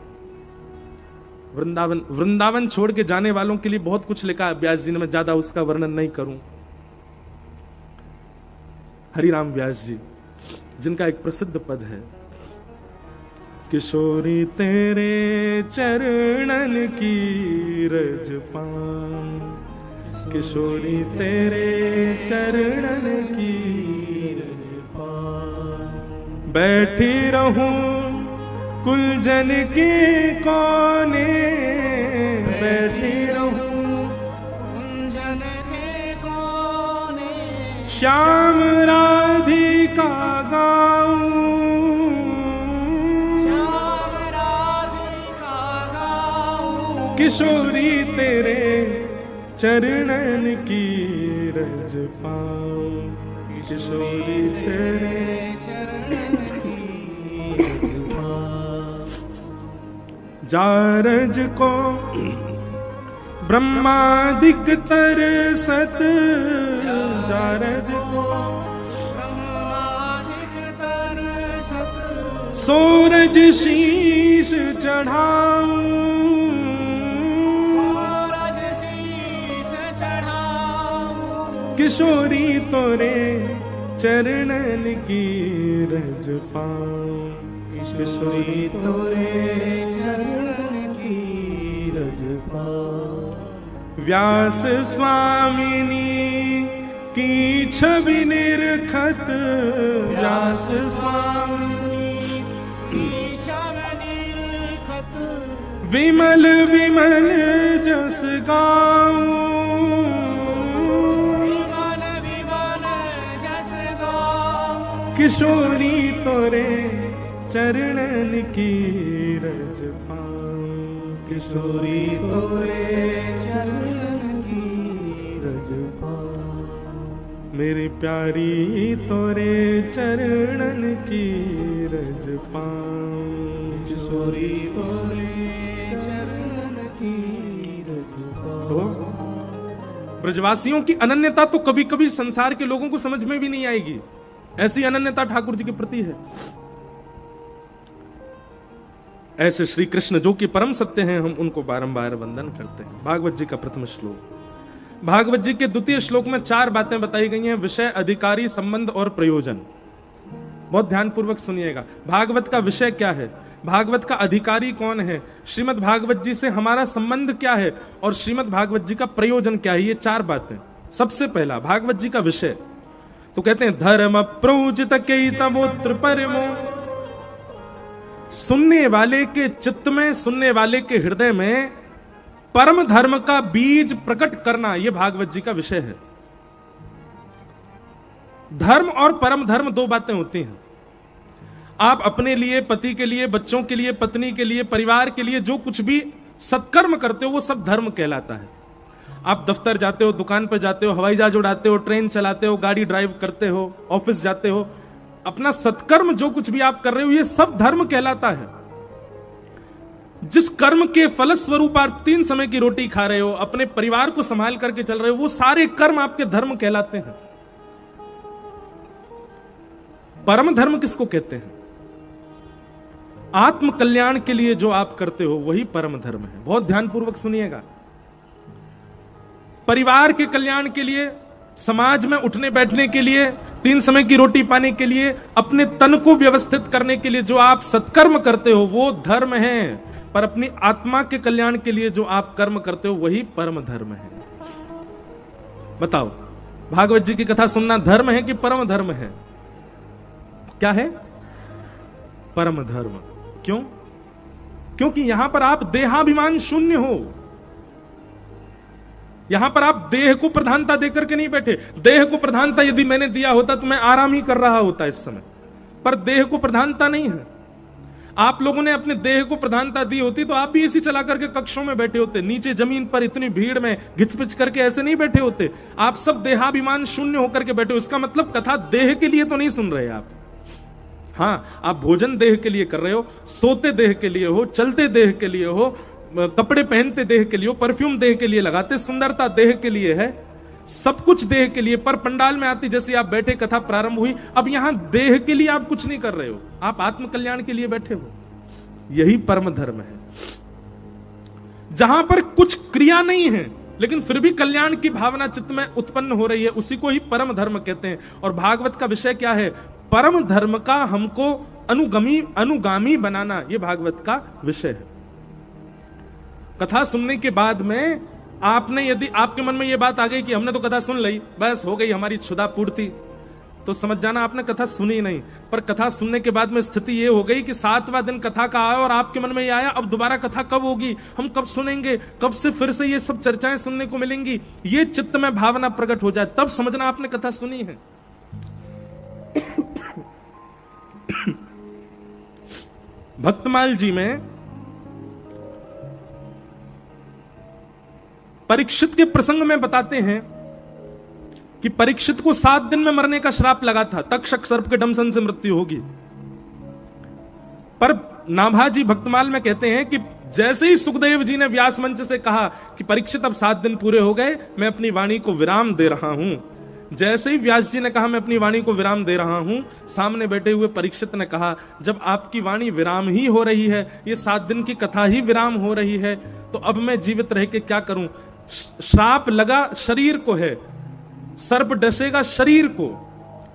वृंदावन छोड़ के जाने वालों के लिए बहुत कुछ लिखा है व्यास जी ने, मैं ज्यादा उसका वर्णन नहीं करूं। हरिराम व्यास जी जिनका एक प्रसिद्ध पद है, किशोरी तेरे चरणन की रज पाऊं, किशोरी तेरे चरणन की रज पाऊं, बैठी रहूं कुलजन के कोने, बैठी रहूं कुंजन के कोने, श्याम राधिका गाऊं, श्याम राधिका गाऊं, किशोरी तेरे चरणन की रज पाऊं, किशोरी तेरे चरणन की रज पाऊं। जारज को ब्रह्मादिक तरसत, जारज को ब्रह्मादिक तरसत, सूरज शीश चढ़ाऊं, सूरज शीस चढ़ाऊं, किशोरी तोरे चरणन की रज पाऊं, किशोरी तोरे चरणन की रज पाऊं। व्यास स्वामिनी की छवि निरखत, व्यास स्वामिनी की छवि निरखत, विमल विमल जस गाऊं, विमल विमल जस गाऊं, किशोरी तोरे चरणन की रज पाऊं। किशोरी तोरे चरणन की रज पाऊं। मेरी प्यारी तोरे चरणन की रज पाऊं। किशोरी तोरे चरणन की रज पाऊं। तो ब्रजवासियों की अनन्यता तो कभी कभी संसार के लोगों को समझ में भी नहीं आएगी, ऐसी अनन्यता ठाकुर जी के प्रति है। ऐसे श्री कृष्ण जो कि परम सत्य हैं, हम उनको बारंबार वंदन करते हैं। भागवत जी का प्रथम श्लोक। भागवत जी के द्वितीय श्लोक में 4 बातें बताई गई हैं, विषय, अधिकारी, संबंध और प्रयोजन। बहुत ध्यानपूर्वक सुनिएगा। भागवत का विषय क्या है, भागवत का अधिकारी कौन है, श्रीमद् भागवत जी से हमारा संबंध क्या है, और श्रीमद् भागवत जी का प्रयोजन क्या है, ये 4 बातें। सबसे पहला भागवत जी का विषय, तो कहते हैं धर्म प्रोजित केतवोत्र परमो। सुनने वाले के चित्त में, सुनने वाले के हृदय में परम धर्म का बीज प्रकट करना, यह भागवत जी का विषय है। धर्म और परम धर्म 2 बातें होती हैं। आप अपने लिए, पति के लिए, बच्चों के लिए, पत्नी के लिए, परिवार के लिए जो कुछ भी सत्कर्म करते हो वो सब धर्म कहलाता है। आप दफ्तर जाते हो, दुकान पर जाते हो, हवाई जहाज उड़ाते हो, ट्रेन चलाते हो, गाड़ी ड्राइव करते हो, ऑफिस जाते हो, अपना सत्कर्म जो कुछ भी आप कर रहे हो ये सब धर्म कहलाता है। जिस कर्म के फलस्वरूप आप 3 समय की रोटी खा रहे हो, अपने परिवार को संभाल करके चल रहे हो, वो सारे कर्म आपके धर्म कहलाते हैं। परम धर्म किसको कहते हैं? आत्म कल्याण के लिए जो आप करते हो वही परम धर्म है। बहुत ध्यानपूर्वक सुनिएगा। परिवार के कल्याण के लिए, समाज में उठने बैठने के लिए, 3 समय की रोटी पाने के लिए, अपने तन को व्यवस्थित करने के लिए जो आप सत्कर्म करते हो वो धर्म है। पर अपनी आत्मा के कल्याण के लिए जो आप कर्म करते हो वही परम धर्म है। बताओ, भागवत जी की कथा सुनना धर्म है कि परम धर्म है? क्या है? परम धर्म। क्यों? क्योंकि यहां पर आप देहाभिमान शून्य हो। यहां पर आप देह को प्रधानता देकर के नहीं बैठे। देह को प्रधानता यदि मैंने दिया होता तो मैं आराम ही कर रहा होता इस समय, पर देह को प्रधानता नहीं है। आप लोगों ने अपने देह को प्रधानता दी होती तो आप भी इसी चला करके कक्षों में बैठे होते, नीचे जमीन पर इतनी भीड़ में घिचपिच करके ऐसे नहीं बैठे होते। आप सब देहाभिमान शून्य होकर के बैठे हो। इसका मतलब कथा देह के लिए तो नहीं सुन रहे आप। हाँ, आप भोजन देह के लिए कर रहे हो, सोते देह के लिए हो, चलते देह के लिए हो, कपड़े पहनते देह के लिए हो, परफ्यूम देह के लिए लगाते, सुंदरता देह के लिए है, सब कुछ देह के लिए। पर पंडाल में आती जैसे आप बैठे, कथा प्रारंभ हुई, अब यहां देह के लिए आप कुछ नहीं कर रहे हो, आप आत्म कल्याण के लिए बैठे हो। यही परम धर्म है। जहां पर कुछ क्रिया नहीं है लेकिन फिर भी कल्याण की भावना चित्त में उत्पन्न हो रही है, उसी को ही परम धर्म कहते हैं। और भागवत का विषय क्या है? परम धर्म का हमको अनुगामी बनाना, यह भागवत का विषय है। कथा सुनने के बाद में आपने, यदि आपके मन में यह बात आ गई कि हमने तो कथा सुन ली, बस हो गई हमारी क्षुधा पूर्ति, तो समझ जाना आपने कथा सुनी नहीं। पर कथा सुनने के बाद में स्थिति यह हो गई कि 7वां दिन कथा का आया और आपके मन में यह आया, अब दोबारा कथा कब होगी, हम कब सुनेंगे, कब से फिर से ये सब चर्चाएं सुनने को मिलेंगी, ये चित्त में भावना प्रकट हो जाए, तब समझना आपने कथा सुनी है। भक्तमाल जी में परीक्षित के प्रसंग में बताते हैं कि परीक्षित को 7 दिन में मरने का श्राप लगा था, तक्षक सर्प के डंसन से मृत्यु होगी। पर नाभाजी भक्तमाल में कहते हैं कि जैसे ही सुखदेव जी ने व्यास मंच से कहा कि परीक्षित अब 7 दिन पूरे हो गए, मैं अपनी वाणी को विराम दे रहा हूं, जैसे ही व्यास जी ने कहा मैं अपनी वाणी को विराम दे रहा हूं, सामने बैठे हुए परीक्षित ने कहा जब आपकी वाणी विराम ही हो रही है, ये 7 दिन की कथा ही विराम हो रही है, तो अब मैं जीवित रह के क्या करूं? श्राप लगा शरीर को है, सर्प डसेगा शरीर को,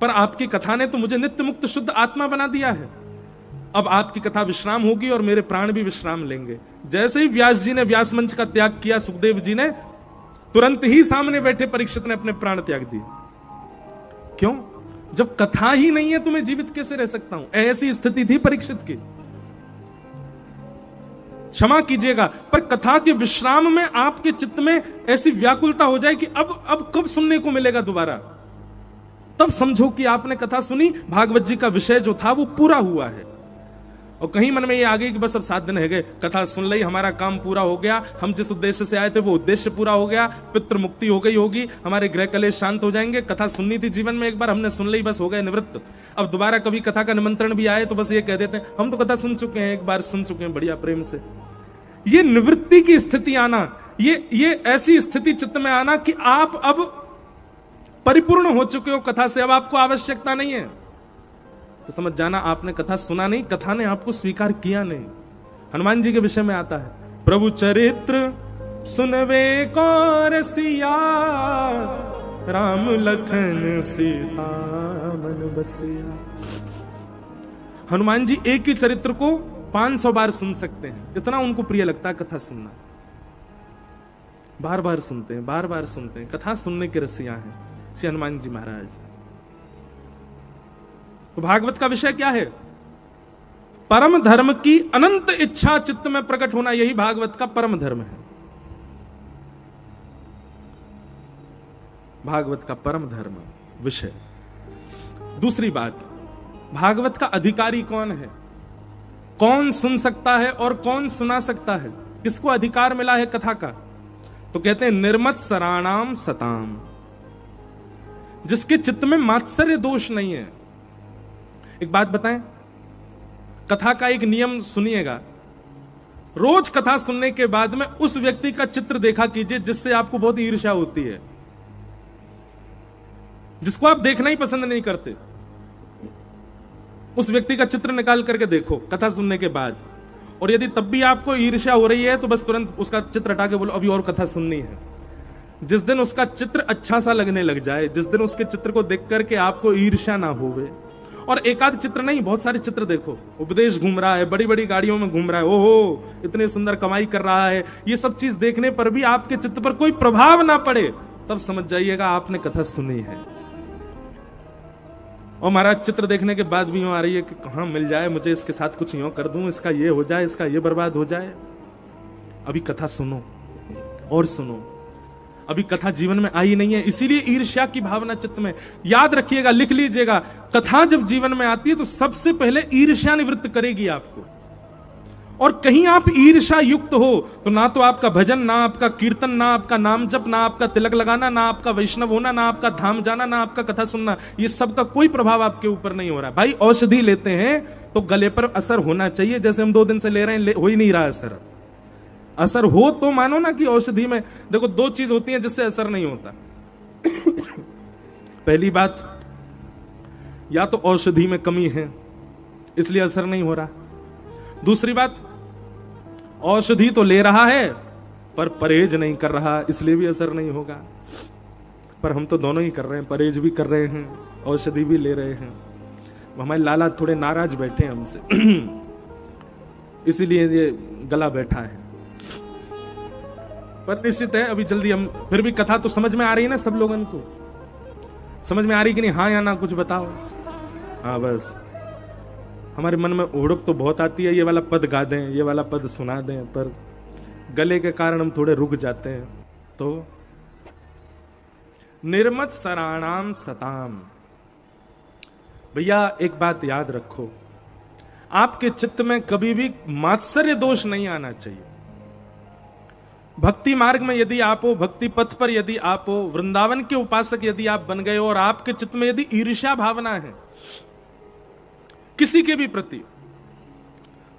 पर आपकी कथा ने तो मुझे नित्य मुक्त शुद्ध आत्मा बना दिया है। अब आपकी कथा विश्राम होगी और मेरे प्राण भी विश्राम लेंगे। जैसे ही व्यास जी ने व्यास मंच का त्याग किया, सुखदेव जी ने तुरंत ही सामने बैठे परीक्षित ने अपने प्राण त्याग दिए। क्यों? जब कथा ही नहीं है तो मैं जीवित कैसे रह सकता हूं? ऐसी स्थिति थी परीक्षित की। क्षमा कीजिएगा, पर कथा के विश्राम में आपके चित्त में ऐसी व्याकुलता हो जाए कि अब कब सुनने को मिलेगा दोबारा, तब समझो कि आपने कथा सुनी, भागवत जी का विषय जो था वो पूरा हुआ है। और कहीं मन में ये आ गई कि बस अब 7 दिन है गए, कथा सुन ली, हमारा काम पूरा हो गया, हम जिस उद्देश्य से आए थे वो उद्देश्य पूरा हो गया, पितृ मुक्ति हो गई होगी, हमारे ग्रह कलेश शांत हो जाएंगे, कथा सुननी थी जीवन में एक बार, हमने सुन ली, बस हो गए निवृत्त। अब दोबारा कभी कथा का निमंत्रण भी आए तो बस ये कह देते हैं हम तो कथा सुन चुके हैं, एक बार सुन चुके हैं बढ़िया प्रेम से। ये निवृत्ति की स्थिति आना, ये ऐसी स्थिति चित्त में आना कि आप अब परिपूर्ण हो चुके हो कथा से, अब आपको आवश्यकता नहीं है, तो समझ जाना आपने कथा सुना नहीं, कथा ने आपको स्वीकार किया नहीं। हनुमान जी के विषय में आता है, प्रभु चरित्र सुनवे कौन सिया, राम लखन सीता मन बसिया। हनुमान जी एक ही चरित्र को 500 बार सुन सकते हैं, इतना उनको प्रिय लगता है कथा सुनना। बार बार सुनते हैं, बार बार सुनते हैं, कथा सुनने के रसिया हैं श्री हनुमान जी महाराज। तो भागवत का विषय क्या है? परम धर्म की अनंत इच्छा चित्त में प्रकट होना, यही भागवत का परम धर्म है। भागवत का परम धर्म विषय। दूसरी बात, भागवत का अधिकारी कौन है? कौन सुन सकता है और कौन सुना सकता है? किसको अधिकार मिला है कथा का? तो कहते हैं निर्मत सराणाम सताम, जिसके चित्त में मात्सर्य दोष नहीं है। एक बात बताएं, कथा का एक नियम सुनिएगा, रोज कथा सुनने के बाद में उस व्यक्ति का चित्र देखा कीजिए जिससे आपको बहुत ईर्ष्या होती है, जिसको आप देखना ही पसंद नहीं करते, उस व्यक्ति का चित्र निकाल करके देखो कथा सुनने के बाद, और यदि तब भी आपको ईर्ष्या हो रही है तो बस तुरंत उसका चित्र हटा के बोलो अभी और कथा सुननी है। जिस दिन उसका चित्र अच्छा सा लगने लग जाए, जिस दिन उसके चित्र को देख करके आपको ईर्ष्या ना होवे, और एक आध चित्र नहीं बहुत सारे चित्र देखो, उपदेश घूम रहा है, बड़ी बड़ी गाड़ियों में घूम रहा है, ओहो इतनी सुंदर कमाई कर रहा है, ये सब चीज देखने पर भी आपके चित्त पर कोई प्रभाव ना पड़े, तब समझ जाइएगा आपने कथा सुनी है। और महाराज चित्र देखने के बाद भी यूं आ रही है कि कहां मिल जाए मुझे, इसके साथ कुछ यूं कर दूं, इसका ये हो जाए, इसका ये बर्बाद हो जाए। अभी कथा सुनो और सुनो, अभी कथा जीवन में आई नहीं है, इसीलिए ईर्ष्या की भावना चित्त में। याद रखिएगा, लिख लीजिएगा, कथा जब जीवन में आती है तो सबसे पहले ईर्ष्या निवृत्त करेगी आपको। और कहीं आप ईर्ष्या युक्त हो तो ना तो आपका भजन, ना आपका कीर्तन, ना आपका नाम जप, ना आपका तिलक लगाना, ना आपका वैष्णव होना, ना आपका धाम जाना, ना आपका कथा सुनना, ये सब का कोई प्रभाव आपके ऊपर नहीं हो रहा। भाई औषधि लेते हैं तो गले पर असर होना चाहिए, जैसे हम 2 दिन से ले रहे हैं, हो ही नहीं रहा असर। असर हो तो मानो ना कि औषधि में देखो 2 चीज होती हैं जिससे असर नहीं होता। पहली बात, या तो औषधि में कमी है इसलिए असर नहीं हो रहा, दूसरी बात औषधि तो ले रहा है पर परहेज नहीं कर रहा इसलिए भी असर नहीं होगा। पर हम तो दोनों ही कर रहे हैं, परहेज भी कर रहे हैं, औषधि भी ले रहे हैं। हमारे लाला थोड़े नाराज बैठे हैं हमसे इसीलिए ये गला बैठा है। पर निश्चित है अभी जल्दी हम, फिर भी कथा तो समझ में आ रही है ना सब लोगों को? समझ में आ रही कि नहीं? हाँ या ना कुछ बताओ। हाँ बस हमारे मन में उड़क तो बहुत आती है, ये वाला पद गा दें, ये वाला पद सुना दें, पर गले के कारण हम थोड़े रुक जाते हैं। तो निर्मत सराणाम सताम, भैया एक बात याद रखो, आपके चित्त में कभी भी मात्सर्य दोष नहीं आना चाहिए। भक्ति मार्ग में यदि आप हो, भक्ति पथ पर यदि आप हो, वृंदावन के उपासक यदि आप बन गए हो और आपके चित्त में यदि ईर्ष्या भावना है किसी के भी प्रति,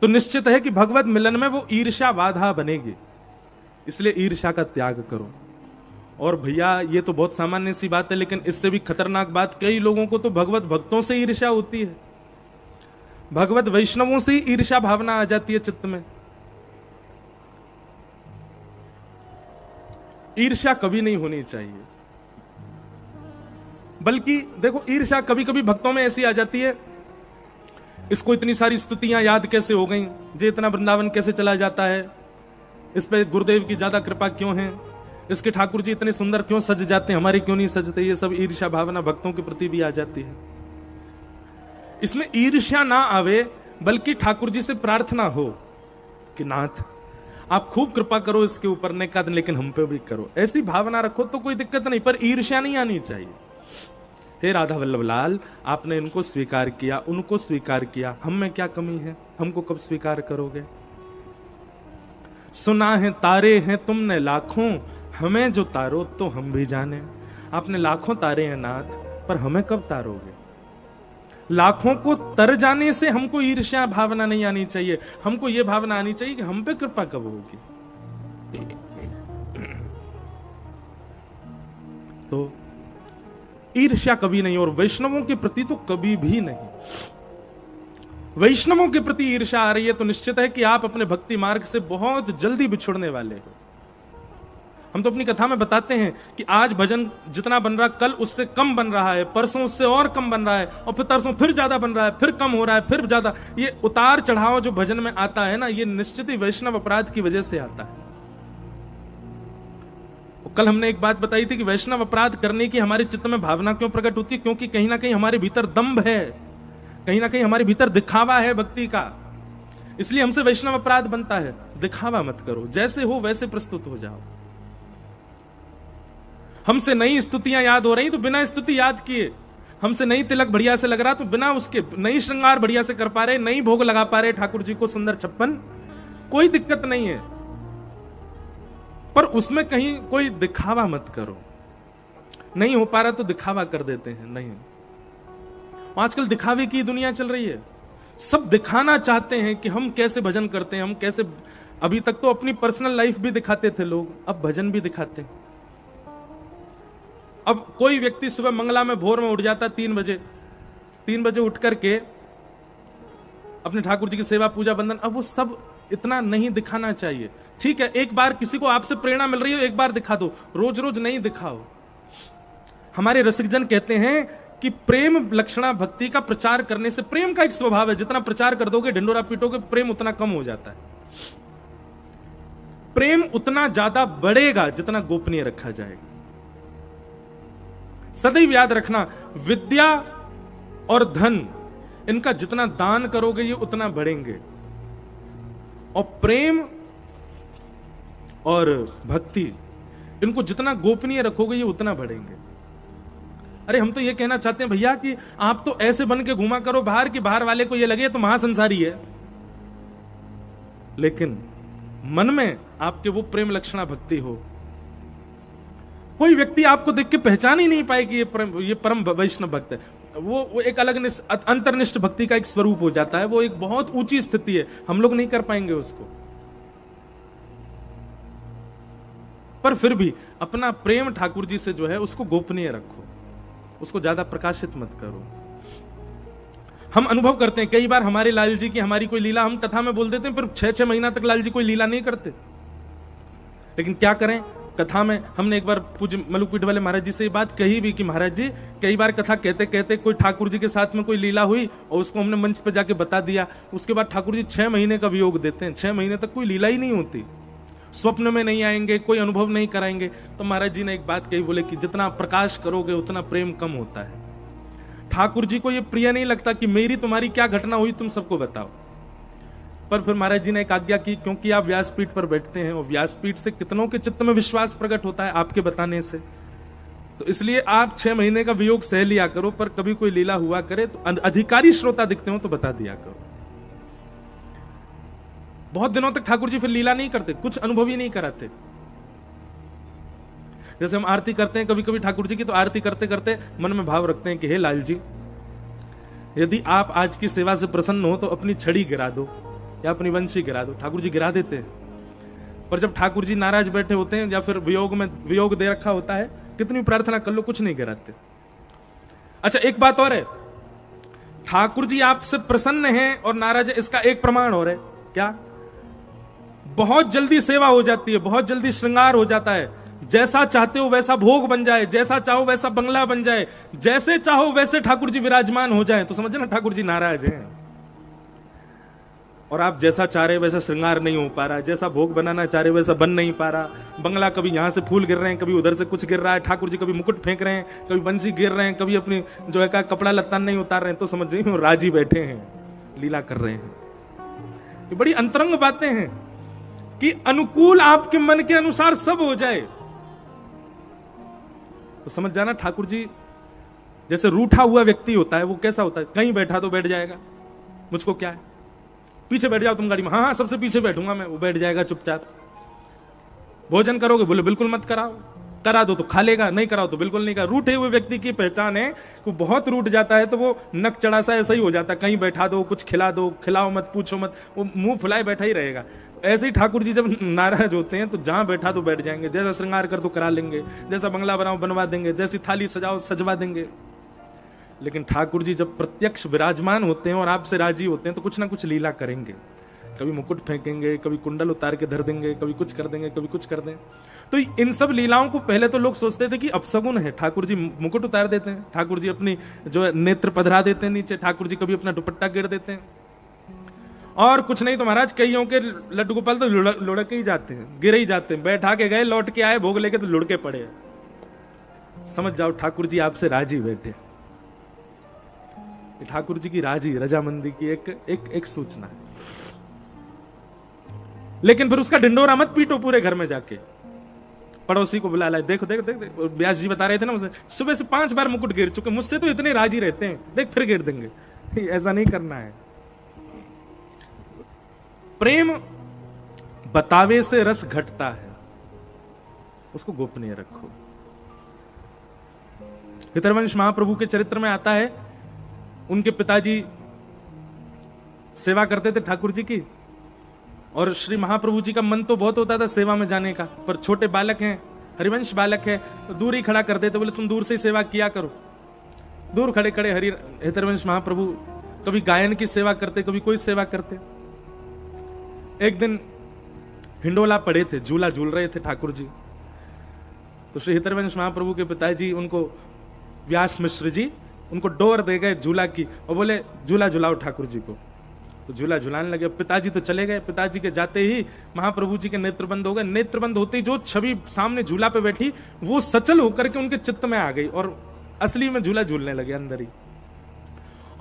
तो निश्चित है कि भगवत मिलन में वो ईर्ष्या बाधा बनेगी। इसलिए ईर्ष्या का त्याग करो। और भैया ये तो बहुत सामान्य सी बात है, लेकिन इससे भी खतरनाक बात, कई लोगों को तो भगवत भक्तों से ईर्ष्या होती है, भगवत वैष्णवों से ही ईर्ष्या भावना आ जाती है चित्त में। ईर्ष्या कभी नहीं होनी चाहिए। बल्कि देखो, ईर्ष्या कभी कभी भक्तों में ऐसी आ जाती है, इसको इतनी सारी स्तुतियां याद कैसे हो गई, जे इतना वृंदावन कैसे चला जाता है, इस पे गुरुदेव की ज्यादा कृपा क्यों है, इसके ठाकुर जी इतने सुंदर क्यों सज जाते हैं, हमारे क्यों नहीं सजते। ये सब ईर्ष्या भावना भक्तों के प्रति भी आ जाती है। इसमें ईर्ष्या ना आवे, बल्कि ठाकुर जी से प्रार्थना हो कि नाथ आप खूब कृपा करो इसके ऊपर ने का, लेकिन हम पे भी करो। ऐसी भावना रखो तो कोई दिक्कत नहीं, पर ईर्ष्या नहीं आनी चाहिए। हे राधा वल्लभ लाल, आपने इनको स्वीकार किया, उनको स्वीकार किया, हम में क्या कमी है, हमको कब स्वीकार करोगे? सुना है तारे हैं तुमने लाखों, हमें जो तारो तो हम भी जाने। आपने लाखों तारे हैं नाथ, पर हमें कब तारोगे? लाखों को तर जाने से हमको ईर्ष्या भावना नहीं आनी चाहिए, हमको यह भावना आनी चाहिए कि हम पे कृपा कब होगी। तो ईर्ष्या कभी नहीं, और वैष्णवों के प्रति तो कभी भी नहीं। वैष्णवों के प्रति ईर्ष्या आ रही है तो निश्चित है कि आप अपने भक्ति मार्ग से बहुत जल्दी बिछुड़ने वाले हो। हम तो अपनी कथा में बताते हैं कि आज भजन जितना बन रहा, कल उससे कम बन रहा है, परसों उससे और कम बन रहा है, और फिर तरसों फिर ज्यादा बन रहा है, फिर कम हो रहा है, फिर ज्यादा। ये उतार चढ़ाव जो भजन में आता है ना, ये निश्चित ही वैष्णव अपराध की वजह से आता है। कल हमने एक बात बताई थी कि वैष्णव अपराध करने की हमारे चित्त में भावना क्यों प्रकट होती है? क्योंकि कहीं ना कहीं हमारे भीतर दंभ है, कहीं ना कहीं हमारे भीतर दिखावा है भक्ति का, इसलिए हमसे वैष्णव अपराध बनता है। दिखावा मत करो, जैसे हो वैसे प्रस्तुत हो जाओ। हमसे नई स्तुतियां याद हो रही तो बिना स्तुति याद किए, हमसे नई तिलक बढ़िया से लग रहा तो बिना उसके, नई श्रृंगार बढ़िया से कर पा रहे, नई भोग लगा पा रहे ठाकुर जी को सुंदर 56, कोई दिक्कत नहीं है, पर उसमें कहीं कोई दिखावा मत करो। नहीं हो पा रहा तो दिखावा कर देते हैं। नहीं, आजकल दिखावे की दुनिया चल रही है, सब दिखाना चाहते हैं कि हम कैसे भजन करते हैं, हम कैसे। अभी तक तो अपनी पर्सनल लाइफ भी दिखाते थे लोग, अब भजन भी दिखाते हैं। अब कोई व्यक्ति सुबह मंगला में भोर में उठ जाता 3 बजे उठ करके अपने ठाकुर जी की सेवा पूजा बंदन, अब वो सब इतना नहीं दिखाना चाहिए। ठीक है, एक बार किसी को आपसे प्रेरणा मिल रही हो, एक बार दिखा दो, रोज रोज नहीं दिखाओ। हमारे रसिकजन कहते हैं कि प्रेम लक्षणा भक्ति का प्रचार करने से, प्रेम का एक स्वभाव है, जितना प्रचार कर दोगे, ढिंडोरा पीटोगे, प्रेम उतना कम हो जाता है। प्रेम उतना ज्यादा बढ़ेगा जितना गोपनीय रखा जाएगा। सदैव याद रखना, विद्या और धन, इनका जितना दान करोगे ये उतना बढ़ेंगे, और प्रेम और भक्ति, इनको जितना गोपनीय रखोगे ये उतना बढ़ेंगे। अरे हम तो ये कहना चाहते हैं भैया कि आप तो ऐसे बन के घुमा करो बाहर, कि बाहर वाले को ये लगे तो महासंसारी है, लेकिन मन में आपके वो प्रेम लक्षणा भक्ति हो। कोई व्यक्ति आपको देख के पहचान ही नहीं पाए कि ये परम वैष्णव भक्त है। वो एक अलग अंतर्निष्ठ भक्ति का एक स्वरूप हो जाता है, वो एक बहुत ऊंची स्थिति है, हम लोग नहीं कर पाएंगे उसको। पर फिर भी अपना प्रेम ठाकुर जी से जो है उसको गोपनीय रखो, उसको ज्यादा प्रकाशित मत करो। हम अनुभव करते हैं कई बार हमारे लाल जी की हमारी कोई लीला हम कथा में बोल देते हैं, फिर 6-6 महीना तक लाल जी कोई लीला नहीं करते। लेकिन क्या करें, कथा में हमने एक बार पूज्य मलुकपीठ वाले महाराज जी से ये बात कही भी कि महाराज जी कई बार कथा कहते कहते कोई ठाकुर जी के साथ में कोई लीला हुई और उसको हमने मंच पे जाके बता दिया, उसके बाद ठाकुर जी 6 महीने का वियोग देते हैं, 6 महीने तक कोई लीला ही नहीं होती, स्वप्न में नहीं आएंगे, कोई अनुभव नहीं कराएंगे। तो महाराज जी ने एक बात कही, बोले कि जितना प्रकाश करोगे उतना प्रेम कम होता है। ठाकुर जी को ये प्रिय नहीं लगता कि मेरी तुम्हारी क्या घटना हुई तुम सबको बताओ। पर फिर महाराज जी ने एक आज्ञा की, क्योंकि आप व्यासपीठ पर बैठते हैं और व्यासपीठ से कितनों के चित्त में विश्वास प्रकट होता है आपके बताने से, तो इसलिए आप 6 महीने का वियोग सह लिया करो, पर कभी कोई लीला हुआ करे तो अधिकारी श्रोता दिखते हो तो बता दिया करो। बहुत दिनों तक ठाकुर जी फिर लीला नहीं करते, कुछ अनुभव ही नहीं कराते। जैसे हम आरती करते हैं कभी कभी ठाकुर जी की, तो आरती करते करते मन में भाव रखते हैं कि हे लाल जी, यदि आप आज की सेवा से प्रसन्न हो तो अपनी छड़ी गिरा दो या अपनी वंशी गिरा दो। ठाकुर जी गिरा देते हैं, पर जब ठाकुर जी नाराज बैठे होते हैं या फिर वियोग दे रखा होता है, कितनी प्रार्थना कर लो कुछ नहीं गिराते। अच्छा, एक बात और है, ठाकुर जी आपसे प्रसन्न हैं और नाराज है, इसका एक प्रमाण और है। क्या? बहुत जल्दी सेवा हो जाती है, बहुत जल्दी श्रृंगार हो जाता है, जैसा चाहते हो वैसा भोग बन जाए, जैसा चाहो वैसा बंगला बन जाए, जैसे चाहो वैसे ठाकुर जी विराजमान हो जाए, तो समझे ना ठाकुर जी नाराज हैं। और आप जैसा चाह रहे वैसा श्रृंगार नहीं हो पा रहा, जैसा भोग बनाना चाह रहे वैसा बन नहीं पा रहा, बंगला कभी यहां से फूल गिर रहे हैं, कभी उधर से कुछ गिर रहा है, ठाकुर जी कभी मुकुट फेंक रहे हैं, कभी बंसी गिर रहे हैं, कभी अपनी जो है कपड़ा लत्ता नहीं उतार रहे हैं, तो समझ रही राजी बैठे हैं, लीला कर रहे हैं। ये बड़ी अंतरंग बातें हैं कि अनुकूल आपके मन के अनुसार सब हो जाए तो समझ जाना ठाकुर जी जैसे रूठा हुआ व्यक्ति होता है वो कैसा होता है, कहीं बैठा तो बैठ जाएगा, मुझको क्या है, पीछे बैठ जाओ तुम गाड़ी में, हाँ हाँ सबसे पीछे बैठूंगा मैं, वो बैठ जाएगा चुपचाप। भोजन करोगे, बोले बिल्कुल मत कराओ, करा दो तो खा लेगा, नहीं कराओ तो बिल्कुल नहीं करा। रूठे हुए व्यक्ति की पहचान है कि बहुत रूठ जाता है तो वो नक चढ़ा सा ऐसा ही हो जाता है, कहीं बैठा दो, कुछ खिला दो, खिलाओ मत, पूछो मत, वो मुंह फुलाए बैठा ही रहेगा। ऐसे ही ठाकुर जी जब नाराज होते हैं तो जहां बैठा तो बैठ जाएंगे, जैसा श्रृंगार कर तो करा लेंगे, जैसा बंगला बनाओ बनवा देंगे, जैसी थाली सजाओ सजवा देंगे। लेकिन ठाकुर जी जब प्रत्यक्ष विराजमान होते हैं और आपसे राजी होते हैं तो कुछ ना कुछ लीला करेंगे, कभी मुकुट फेंकेंगे, कभी कुंडल उतार के धर देंगे, कभी कुछ कर देंगे, कभी कुछ कर दें। तो इन सब लीलाओं को पहले तो लोग सोचते थे कि अपशगुन है, ठाकुर जी मुकुट उतार देते हैं, ठाकुर जी अपनी जो है नेत्र पधरा देते हैं नीचे, ठाकुर जी कभी अपना दुपट्टा गिर देते हैं, और कुछ नहीं तो महाराज कईयों के लड्डू गोपाल तो लुढ़क ही जाते हैं, गिर ही जाते हैं, बैठा के गए लौट के आए भोग लेके तो लुढ़के पड़े। समझ जाओ ठाकुर जी आपसे राजी बैठे। ठाकुर जी की राजी रजामंदी की एक सूचना है। लेकिन फिर उसका ढिंडोरा मत पीटो पूरे घर में जाके, पड़ोसी को बुला लाए, देखो देखो देखो, व्यास जी बता रहे थे ना मुझसे, सुबह से 5 बार मुकुट गिर चुके, मुझसे तो इतने राजी रहते हैं, देख फिर गिर देंगे। ऐसा नहीं करना है। प्रेम बतावे से रस घटता है, उसको गोपनीय रखो। हितरवंश महाप्रभु के चरित्र में आता है, उनके पिताजी सेवा करते थे ठाकुर जी की, और श्री महाप्रभु जी का मन तो बहुत होता था सेवा में जाने का, पर छोटे बालक हैं, हरिवंश बालक है, तो दूर ही खड़ा कर देते, बोले तुम दूर से सेवा किया करो। दूर खड़े खड़े हितरवंश महाप्रभु कभी गायन की सेवा करते, कभी कोई सेवा करते। एक दिन हिंडोला पड़े थे, झूला झूल रहे थे ठाकुर जी, तो श्री हितरवंश महाप्रभु के पिताजी उनको, व्यास मिश्र जी उनको डोर दे गए झूला की, और बोले झूला झुलाओ ठाकुर जी को। तो झूला झुलाने लगे। पिताजी तो चले गए, पिताजी के जाते ही महाप्रभु जी के नेत्र बंद हो गए। नेत्र बंद होते ही जो छवि सामने झूला पे बैठी वो सचल होकर के उनके चित्त में आ गई, और असली में झूला झूलने लगे अंदर ही।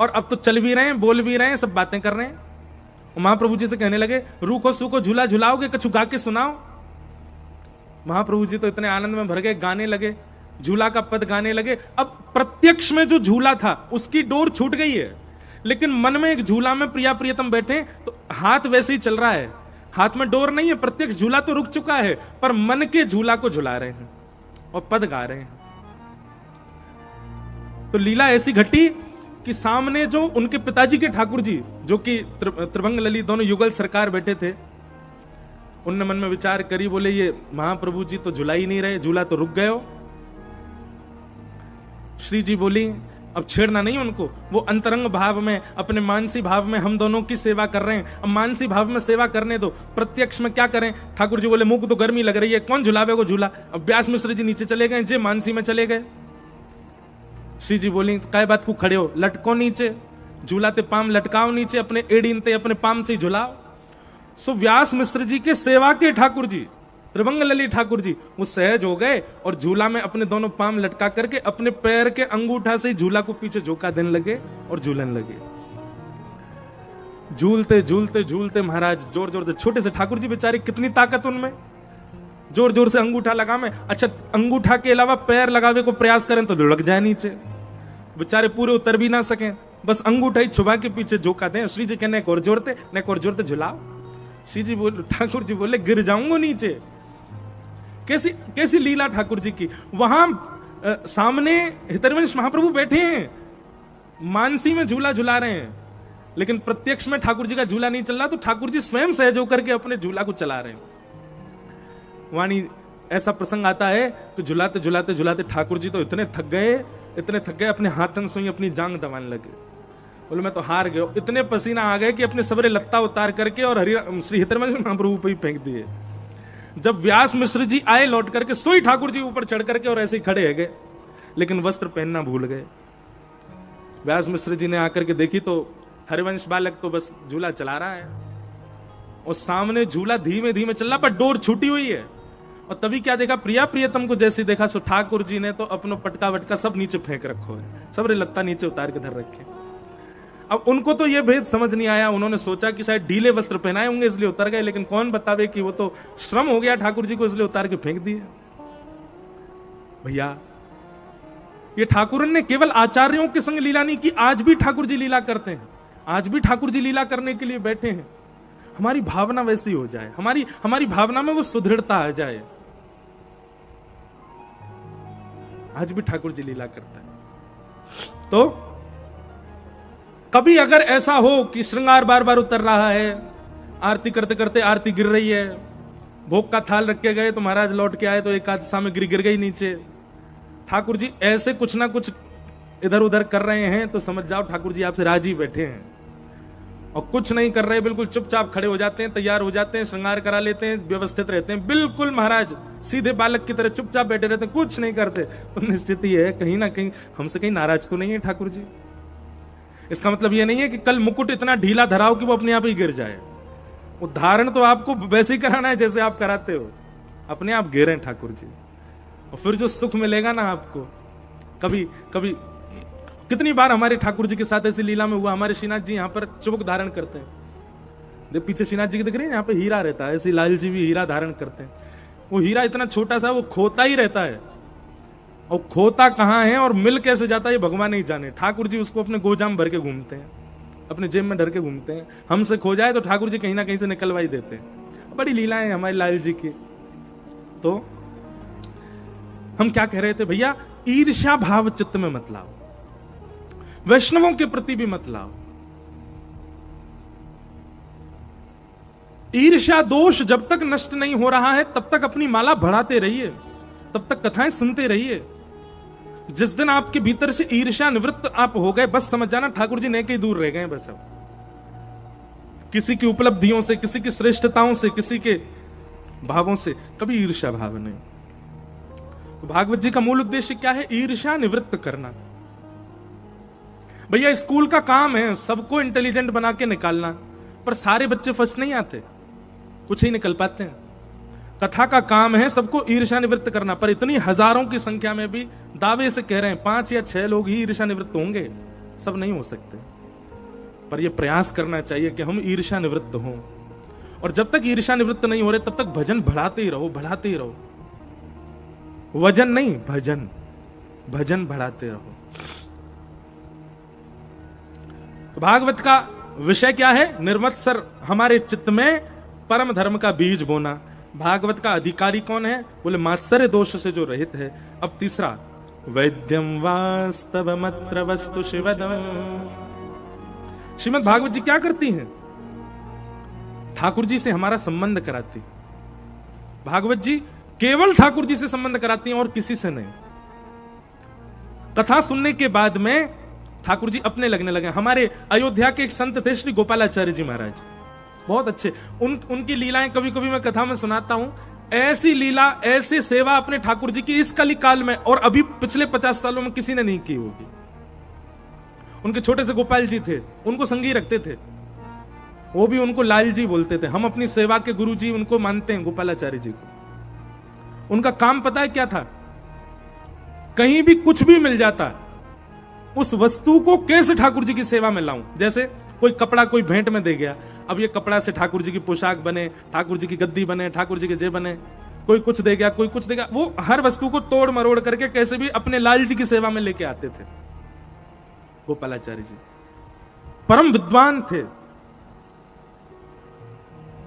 और अब तो चल भी रहे हैं, बोल भी रहे हैं, सब बातें कर रहे हैं। महाप्रभु जी से कहने लगे, रूखो सूखो झूला झुलाओगे, कछु गा के सुनाओ। महाप्रभु जी तो इतने आनंद में भर गए, गाने लगे, झूला का पद गाने लगे। अब प्रत्यक्ष में जो झूला था उसकी डोर छूट गई है, लेकिन मन में एक झूला में प्रिया प्रियतम बैठे, तो हाथ वैसे ही चल रहा है, हाथ में डोर नहीं है, प्रत्यक्ष झूला तो रुक चुका है, पर मन के झूला को झुला रहे हैं और पद गा रहे हैं। तो लीला ऐसी घटी कि सामने जो उनके पिताजी के ठाकुर जी, जो कि त्रिभंग लली दोनों युगल सरकार बैठे थे, उनने मन में विचार करी, बोले ये महाप्रभु जी तो झुला ही नहीं रहे, झूला तो रुक गए हो। श्री जी बोली, अब छेड़ना नहीं उनको, वो अंतरंग भाव में, अपने मानसी भाव में हम दोनों की सेवा कर रहे हैं, अब मानसी भाव में सेवा करने दो, प्रत्यक्ष में क्या करें। ठाकुर जी बोले, मुंह को तो गर्मी लग रही है, कौन झुलावे को झूला। अब व्यास मिश्र जी नीचे चले गए, जे मानसी में चले गए। श्री जी बोली, काय बात को खड़े हो, लटको नीचे, झूलाते पाम लटकाओ नीचे, अपने एड़ीनते अपने पाम से झुलाओ। सो व्यास मिश्र जी के सेवा के ठाकुर जी, त्रिभंग लली ठाकुर जी, वो सहज हो गए और झूला में अपने दोनों पाम लटका करके अपने पैर के अंगूठा से झूला को पीछे झोंका देने लगे और झूलने लगे। झूलते झूलते झूलते महाराज जोर जोर से, छोटे से ठाकुर जी बेचारे, कितनी ताकत उनमें, जोर जोर से अंगूठा लगा में, अच्छा अंगूठा के अलावा पैर लगावे को प्रयास करें तो लुढ़क जाए नीचे, बेचारे पूरे उतर भी ना सके, बस अंगूठा ही छुपा के पीछे झोंका दें। श्री जी कहने और जोरते झुलाओ। श्री जी बोले, ठाकुर जी बोले, गिर जाऊंगा नीचे। कैसी लीला ठाकुर जी की। वहां सामने हितरवंश महाप्रभु बैठे हैं, मानसी में झूला झुला रहे हैं, लेकिन प्रत्यक्ष में ठाकुर जी का झूला नहीं चल रहा, तो ठाकुर जी स्वयं सहज होकर के अपने झूला को चला रहे हैं। वाणी ऐसा प्रसंग आता है कि झुलाते झुलाते झुलाते ठाकुर जी तो इतने थक गए, अपने हाथन से ही अपनी जांग दबाने लगे। बोले, मैं तो हार गए, इतने पसीना आ गए कि अपने सबरे लत्ता उतार करके और श्री हितरवंश महाप्रभु पे ही फेंक दिए। जब व्यास मिश्र जी आए लौट करके, सोई ठाकुर जी ऊपर चढ़ करके और ऐसे ही खड़े है गए, लेकिन वस्त्र पहनना भूल गए। व्यास मिश्र जी ने आकर के देखी तो हरिवंश बालक तो बस झूला चला रहा है, और सामने झूला धीमे धीमे चल रहा, पर डोर छूटी हुई है। और तभी क्या देखा, प्रिया प्रियतम को जैसे देखा, सो ठाकुर जी ने तो अपनो पटका वटका सब नीचे फेंक रखो है, सबरे लत्ता नीचे उतार के धर रखे। अब उनको तो ये भेद समझ नहीं आया, उन्होंने सोचा कि शायद ढीले वस्त्र पहनाए होंगे इसलिए उतर गए, लेकिन कौन बतावे कि वो तो श्रम हो गया ठाकुर जी को, इसलिए उतार के फेंक दिए। भैया ये ठाकुर ने केवल आचार्यों के संग लीला नहीं की, आज भी ठाकुर जी लीला करते हैं, आज भी ठाकुर जी लीला करने के लिए बैठे हैं। हमारी भावना वैसी हो जाए, हमारी भावना में वो सुदृढ़ता आ जाए। आज भी ठाकुर जी लीला करता है। तो कभी अगर ऐसा हो कि श्रृंगार बार बार उतर रहा है, आरती करते करते आरती गिर रही है, भोग का थाल रख के गए तो महाराज लौट के आए तो एक आध सामग्री गिर गई नीचे, ठाकुर जी ऐसे कुछ ना कुछ इधर उधर कर रहे हैं, तो समझ जाओ ठाकुर जी आपसे राजी बैठे हैं। और कुछ नहीं कर रहे, बिल्कुल चुपचाप खड़े हो जाते हैं, तैयार हो जाते हैं, श्रृंगार करा लेते हैं, व्यवस्थित रहते हैं, बिल्कुल महाराज सीधे बालक की तरह चुपचाप बैठे रहते हैं, कुछ नहीं करते। तो निश्चित ही है कहीं ना कहीं हमसे कहीं नाराज तो नहीं है ठाकुर जी। इसका मतलब यह नहीं है कि कल मुकुट इतना ढीला धराओ कि वो अपने आप ही गिर जाए। वो धारण तो आपको वैसे ही कराना है जैसे आप कराते हो, अपने आप गिरे ठाकुर जी। और फिर जो सुख मिलेगा ना आपको, कभी कभी कितनी बार हमारे ठाकुर जी के साथ ऐसी लीला में हुआ। हमारे श्रीनाथ जी यहाँ पर चुबक धारण करते हैं, देख पीछे श्रीनाथ जी की दिख रही है, यहाँ पे हीरा रहता है, ऐसे लाल जी भी हीरा धारण करते हैं। वो हीरा इतना छोटा सा, वो खोता ही रहता है, और खोता कहाँ है और मिल कैसे जाता है ये भगवान ही जाने। ठाकुर जी उसको अपने गोजाम भर के घूमते हैं, अपने जेब में धर के घूमते हैं। हमसे खो जाए तो ठाकुर जी कहीं ना कहीं से निकलवाई देते हैं। बड़ी लीलाएं हमारे लाल जी की। तो हम क्या कह रहे थे भैया, ईर्ष्या भाव चित्त में मत लाओ, वैष्णवों के प्रति भी मत लाओ। ईर्ष्या दोष जब तक नष्ट नहीं हो रहा है तब तक अपनी माला बढ़ाते रहिए, तब तक कथाएं सुनते रहिए। जिस दिन आपके भीतर से ईर्ष्या निवृत्त आप हो गए, बस समझ जाना ठाकुर जी नेके ही दूर रह गए। बस अब किसी की उपलब्धियों से, किसी की श्रेष्ठताओं से, किसी के भावों से कभी ईर्ष्या भाव नहीं। तो भागवत जी का मूल उद्देश्य क्या है? ईर्ष्या निवृत्त करना। भैया स्कूल का काम है सबको इंटेलिजेंट बना के निकालना, पर सारे बच्चे फर्स्ट नहीं आते, कुछ ही निकल पाते हैं। कथा का काम है सबको ईर्ष्या निवृत्त करना, पर इतनी हजारों की संख्या में भी दावे से कह रहे हैं 5 या 6 लोग ही ईर्ष्या निवृत्त होंगे, सब नहीं हो सकते। पर यह प्रयास करना चाहिए कि हम ईर्ष्या निवृत्त हों, और जब तक ईर्ष्या निवृत्त नहीं हो रहे तब तक भजन बढ़ाते ही रहो, बढ़ाते ही रहो। वजन नहीं, भजन, भजन बढ़ाते रहो। तो भागवत का विषय क्या है? निर्मत्सर हमारे चित्त में परम धर्म का बीज बोना। भागवत का अधिकारी कौन है? बोले मात्सर्य दोष से जो रहित है। अब तीसरा, वैद्यम वास्तवमत्र वस्तु शिवदम। श्रीमद् भागवत जी क्या करती हैं? ठाकुर जी से हमारा संबंध कराती। भागवत जी केवल ठाकुर जी से संबंध कराती हैं और किसी से नहीं। कथा सुनने के बाद में ठाकुर जी अपने लगने लगे। हमारे अयोध्या के एक संत थे श्री गोपालाचार्य जी महाराज, बहुत अच्छे। उनकी लीलाएं कभी कभी मैं कथा में सुनाता हूं। ऐसी लीला, ऐसी सेवा अपने ठाकुर जी की इस कली काल में और अभी पिछले 50 सालों में किसी ने नहीं की होगी। उनके छोटे से गोपाल जी थे, उनको संगी रखते थे, वो भी उनको लाल जी बोलते थे। हम अपनी सेवा के गुरु जी उनको मानते हैं, गोपालाचार्य जी को। उनका काम पता है क्या था? कहीं भी कुछ भी मिल जाता, उस वस्तु को कैसे ठाकुर जी की सेवा में लाऊं। जैसे कोई कपड़ा कोई भेंट में दे गया, अब ये कपड़ा से ठाकुर जी की पोशाक बने, ठाकुर जी की गद्दी बने, ठाकुर जी के जे बने। कोई कुछ दे गया, कोई कुछ देगा, वो हर वस्तु को तोड़ मरोड़ करके कैसे भी अपने लाल जी की सेवा में लेके आते थे। गोपालाचार्य जी परम विद्वान थे।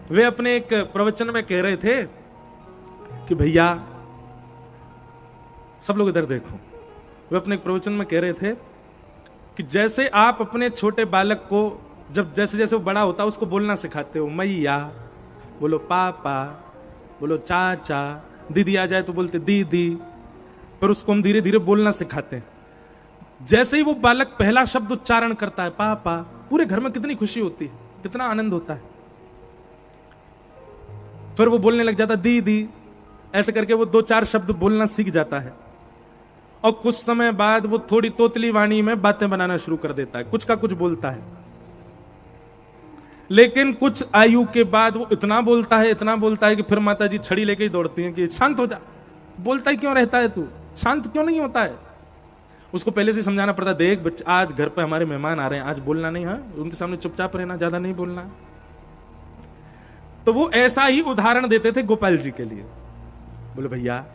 वे अपने एक प्रवचन में कह रहे थे कि भैया, सब लोग इधर देखो। वे अपने एक प्रवचन में कह रहे थे कि जैसे आप अपने छोटे बालक को जब जैसे जैसे वो बड़ा होता है उसको बोलना सिखाते हो, मैया बोलो, पापा बोलो, चाचा, दीदी आ जाए तो बोलते दीदी, पर उसको हम धीरे धीरे बोलना सिखाते हैं। जैसे ही वो बालक पहला शब्द उच्चारण करता है, पापा, पूरे घर में कितनी खुशी होती है, कितना आनंद होता है। फिर वो बोलने लग जाता दीदी, ऐसे करके वो 2-4 शब्द बोलना सीख जाता है। और कुछ समय बाद वो थोड़ी तोतली वाणी में बातें बनाना शुरू कर देता है, कुछ का कुछ बोलता है। लेकिन कुछ आयु के बाद वो इतना बोलता है कि फिर माता जी छड़ी लेके ही दौड़ती हैं कि शांत हो जा, बोलता ही क्यों रहता है तू, शांत क्यों नहीं होता है। उसको पहले से समझाना पड़ता, देख बच्चा, आज घर पे हमारे मेहमान आ रहे हैं, आज बोलना नहीं है, उनके सामने चुपचाप रहना, ज्यादा नहीं बोलना। तो वो ऐसा ही उदाहरण देते थे गोपाल जी के लिए। बोले भैया,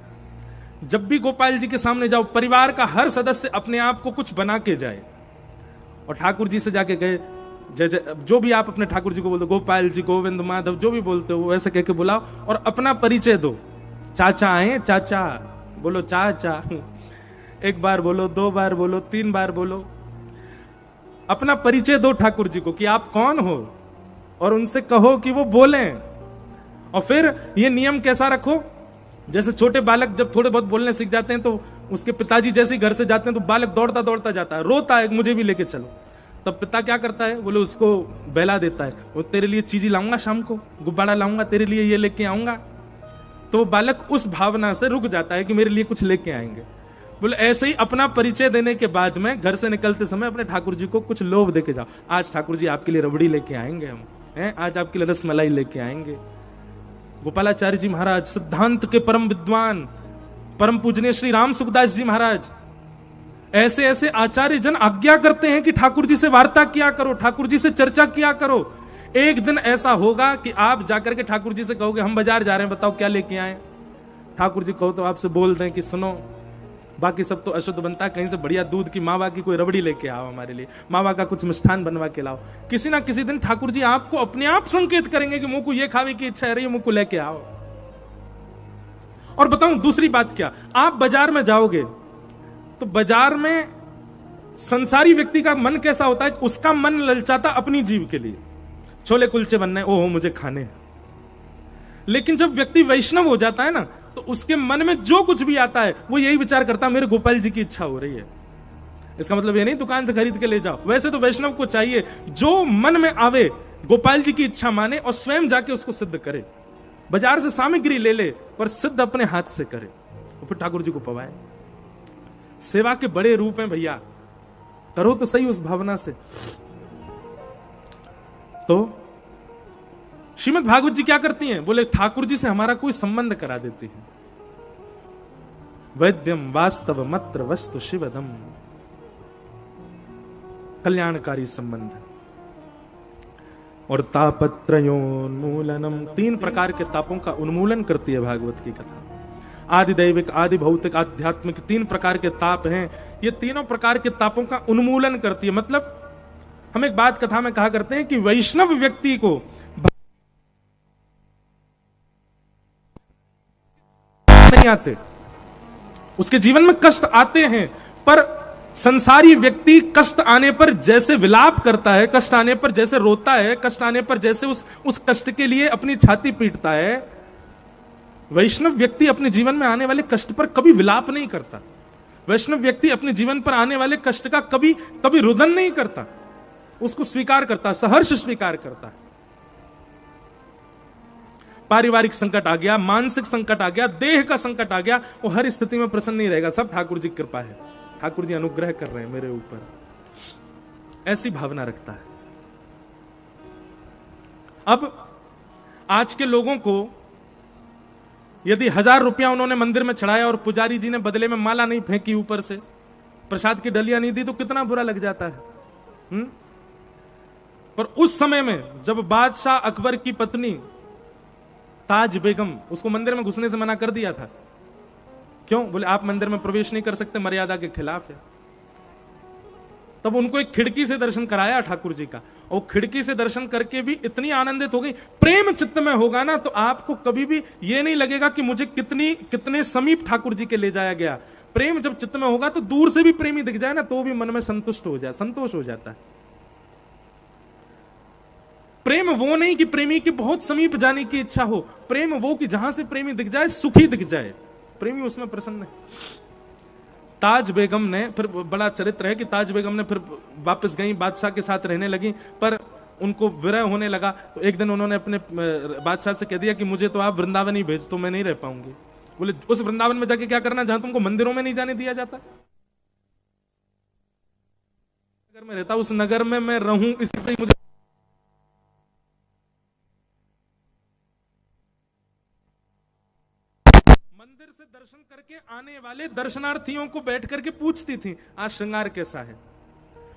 जब भी गोपाल जी के सामने जाओ, परिवार का हर सदस्य अपने आप को कुछ बना के जाए। और ठाकुर जी से जाके गए, जय जय, जो भी आप अपने ठाकुर जी को बोलते हो, गोपाल जी, गोविंद, माधव, जो भी बोलते हो वैसे कह के बुलाओ और अपना परिचय दो। चाचा आए, चाचा बोलो, चाचा। एक बार बोलो, 2 बार बोलो, 3 बार बोलो। अपना परिचय दो ठाकुर जी को कि आप कौन हो, और उनसे कहो कि वो बोलें। और फिर ये नियम कैसा रखो, जैसे छोटे बालक जब थोड़े बहुत बोलने सीख जाते हैं तो उसके पिताजी जैसे ही घर से जाते हैं तो बालक दौड़ता दौड़ता जाता है, रोता है मुझे भी लेके चलो। तब पिता क्या करता है, बोले उसको बहला देता है, वो तेरे लिए चीजी लाऊंगा, शाम को गुब्बारा लाऊंगा, तेरे लिए ये लेके आऊंगा। तो वो बालक उस भावना से रुक जाता है कि मेरे लिए कुछ लेके आएंगे। बोले ऐसे ही अपना परिचय देने के बाद में घर से निकलते समय अपने ठाकुर जी को कुछ लोभ देके जाओ। आज ठाकुर जी आपके लिए रबड़ी लेके आएंगे, हम हैं, आज आपके लिए रसमलाई लेके आएंगे। गोपालाचार्य जी महाराज, सिद्धांत के परम विद्वान, परम पूजनीय श्री राम सुखदास जी महाराज, ऐसे ऐसे आचार्य जन आज्ञा करते हैं कि ठाकुर जी से वार्ता किया करो, ठाकुर जी से चर्चा किया करो। एक दिन ऐसा होगा कि आप जाकर के ठाकुर जी से कहोगे हम बाजार जा रहे हैं, बताओ क्या लेके आए। ठाकुर जी कहो तो आपसे बोल दें कि सुनो, बाकी सब तो अशुद्ध बनता है, कहीं से बढ़िया दूध की मावा की कोई रबड़ी लेके आओ, हमारे लिए मावा का कुछ मिष्ठान बनवा के लाओ। किसी ना किसी दिन ठाकुर जी आपको अपने आप संकेत करेंगे कि मुंह को ये खावे की इच्छा है रही है, मुंह को लेके आओ। और बताऊं दूसरी बात क्या, आप बाजार में जाओगे तो बाजार में संसारी व्यक्ति का मन कैसा होता है, उसका मन ललचाता अपनी जीव के लिए, छोले कुलचे बनने, ओहो मुझे खाने। लेकिन जब व्यक्ति वैष्णव हो जाता है ना, तो उसके मन में जो कुछ भी आता है वो यही विचार करता है मेरे गोपाल जी की इच्छा हो रही है। इसका मतलब ये नहीं दुकान से खरीद के ले जाओ, वैसे तो वैष्णव को चाहिए जो मन में आवे गोपाल जी की इच्छा माने और स्वयं जाके उसको सिद्ध करे। बाजार से सामग्री ले ले पर सिद्ध अपने हाथ से करे और फिर ठाकुर जी को पवाए। सेवा के बड़े रूप हैं भैया, करो तो सही उस भावना से। तो श्रीमद् भागवत जी क्या करती हैं, बोले ठाकुर जी से हमारा कोई संबंध करा देती है। वैद्यम वास्तव मत्र वस्तु शिवदम, कल्याणकारी संबंध। और तापत्रयोन्मूलनम, 3 प्रकार के तापों का उन्मूलन करती है भागवत की कथा। आदि दैविक, आदि भौतिक, आध्यात्मिक, 3 प्रकार के ताप हैं। ये तीनों प्रकार के तापों का उन्मूलन करती है। मतलब हम एक बात कथा में कहा करते हैं कि वैष्णव व्यक्ति को नहीं आते, उसके जीवन में कष्ट आते हैं, पर संसारी व्यक्ति कष्ट आने पर जैसे विलाप करता है, कष्ट आने पर जैसे रोता है, कष्ट आने पर जैसे उस कष्ट के लिए अपनी छाती पीटता है, वैष्णव व्यक्ति अपने जीवन में आने वाले कष्ट पर कभी विलाप नहीं करता। वैष्णव व्यक्ति अपने जीवन पर आने वाले कष्ट का कभी कभी रुदन नहीं करता, उसको स्वीकार करता, सहर्ष स्वीकार करता है। पारिवारिक संकट आ गया, मानसिक संकट आ गया, देह का संकट आ गया, वो हर स्थिति में प्रसन्न नहीं रहेगा। सब ठाकुर जी की कृपा है, ठाकुर जी अनुग्रह कर रहे हैं मेरे ऊपर, ऐसी भावना रखता है। अब आज के लोगों को यदि 1000 रुपया उन्होंने मंदिर में चढ़ाया और पुजारी जी ने बदले में माला नहीं फेंकी, ऊपर से प्रसाद की डलिया नहीं दी, तो कितना बुरा लग जाता है। पर उस समय में जब बादशाह अकबर की पत्नी ताज बेगम, उसको मंदिर में घुसने से मना कर दिया था। क्यों? बोले आप मंदिर में प्रवेश नहीं कर सकते, मर्यादा के खिलाफ है। तब उनको एक खिड़की से दर्शन कराया ठाकुर जी का, और खिड़की से दर्शन करके भी इतनी आनंदित हो गई। प्रेम चित्त में होगा ना तो आपको कभी भी ये नहीं लगेगा कि मुझे कितने समीप ठाकुर जी के ले जाया गया। प्रेम जब चित्त में होगा तो दूर से भी प्रेमी दिख जाए ना तो भी मन में संतुष्ट हो जाए, संतोष हो जाता है। प्रेम वो नहीं कि प्रेमी के बहुत समीप जाने की इच्छा हो, प्रेम वो कि जहां से प्रेमी दिख जाए सुखी दिख जाए, प्रेमी उसमें प्रसन्न है। ताज बेगम ने फिर, बड़ा चरित्र है कि ताज बेगम ने फिर वापस गई, बादशाह के साथ रहने लगी, पर उनको विरह होने लगा। तो एक दिन उन्होंने अपने बादशाह से कह दिया कि मुझे तो आप वृंदावन ही भेज, तो मैं नहीं रह पाऊंगी। बोले उस वृंदावन में जाके क्या करना जहां तुमको मंदिरों में नहीं जाने दिया जाता। नगर में रहता, उस नगर में मैं रहूं, इससे मुझे मंदिर से दर्शन करके आने वाले दर्शनार्थियों को बैठ करके पूछती थी आज श्रृंगार कैसा है,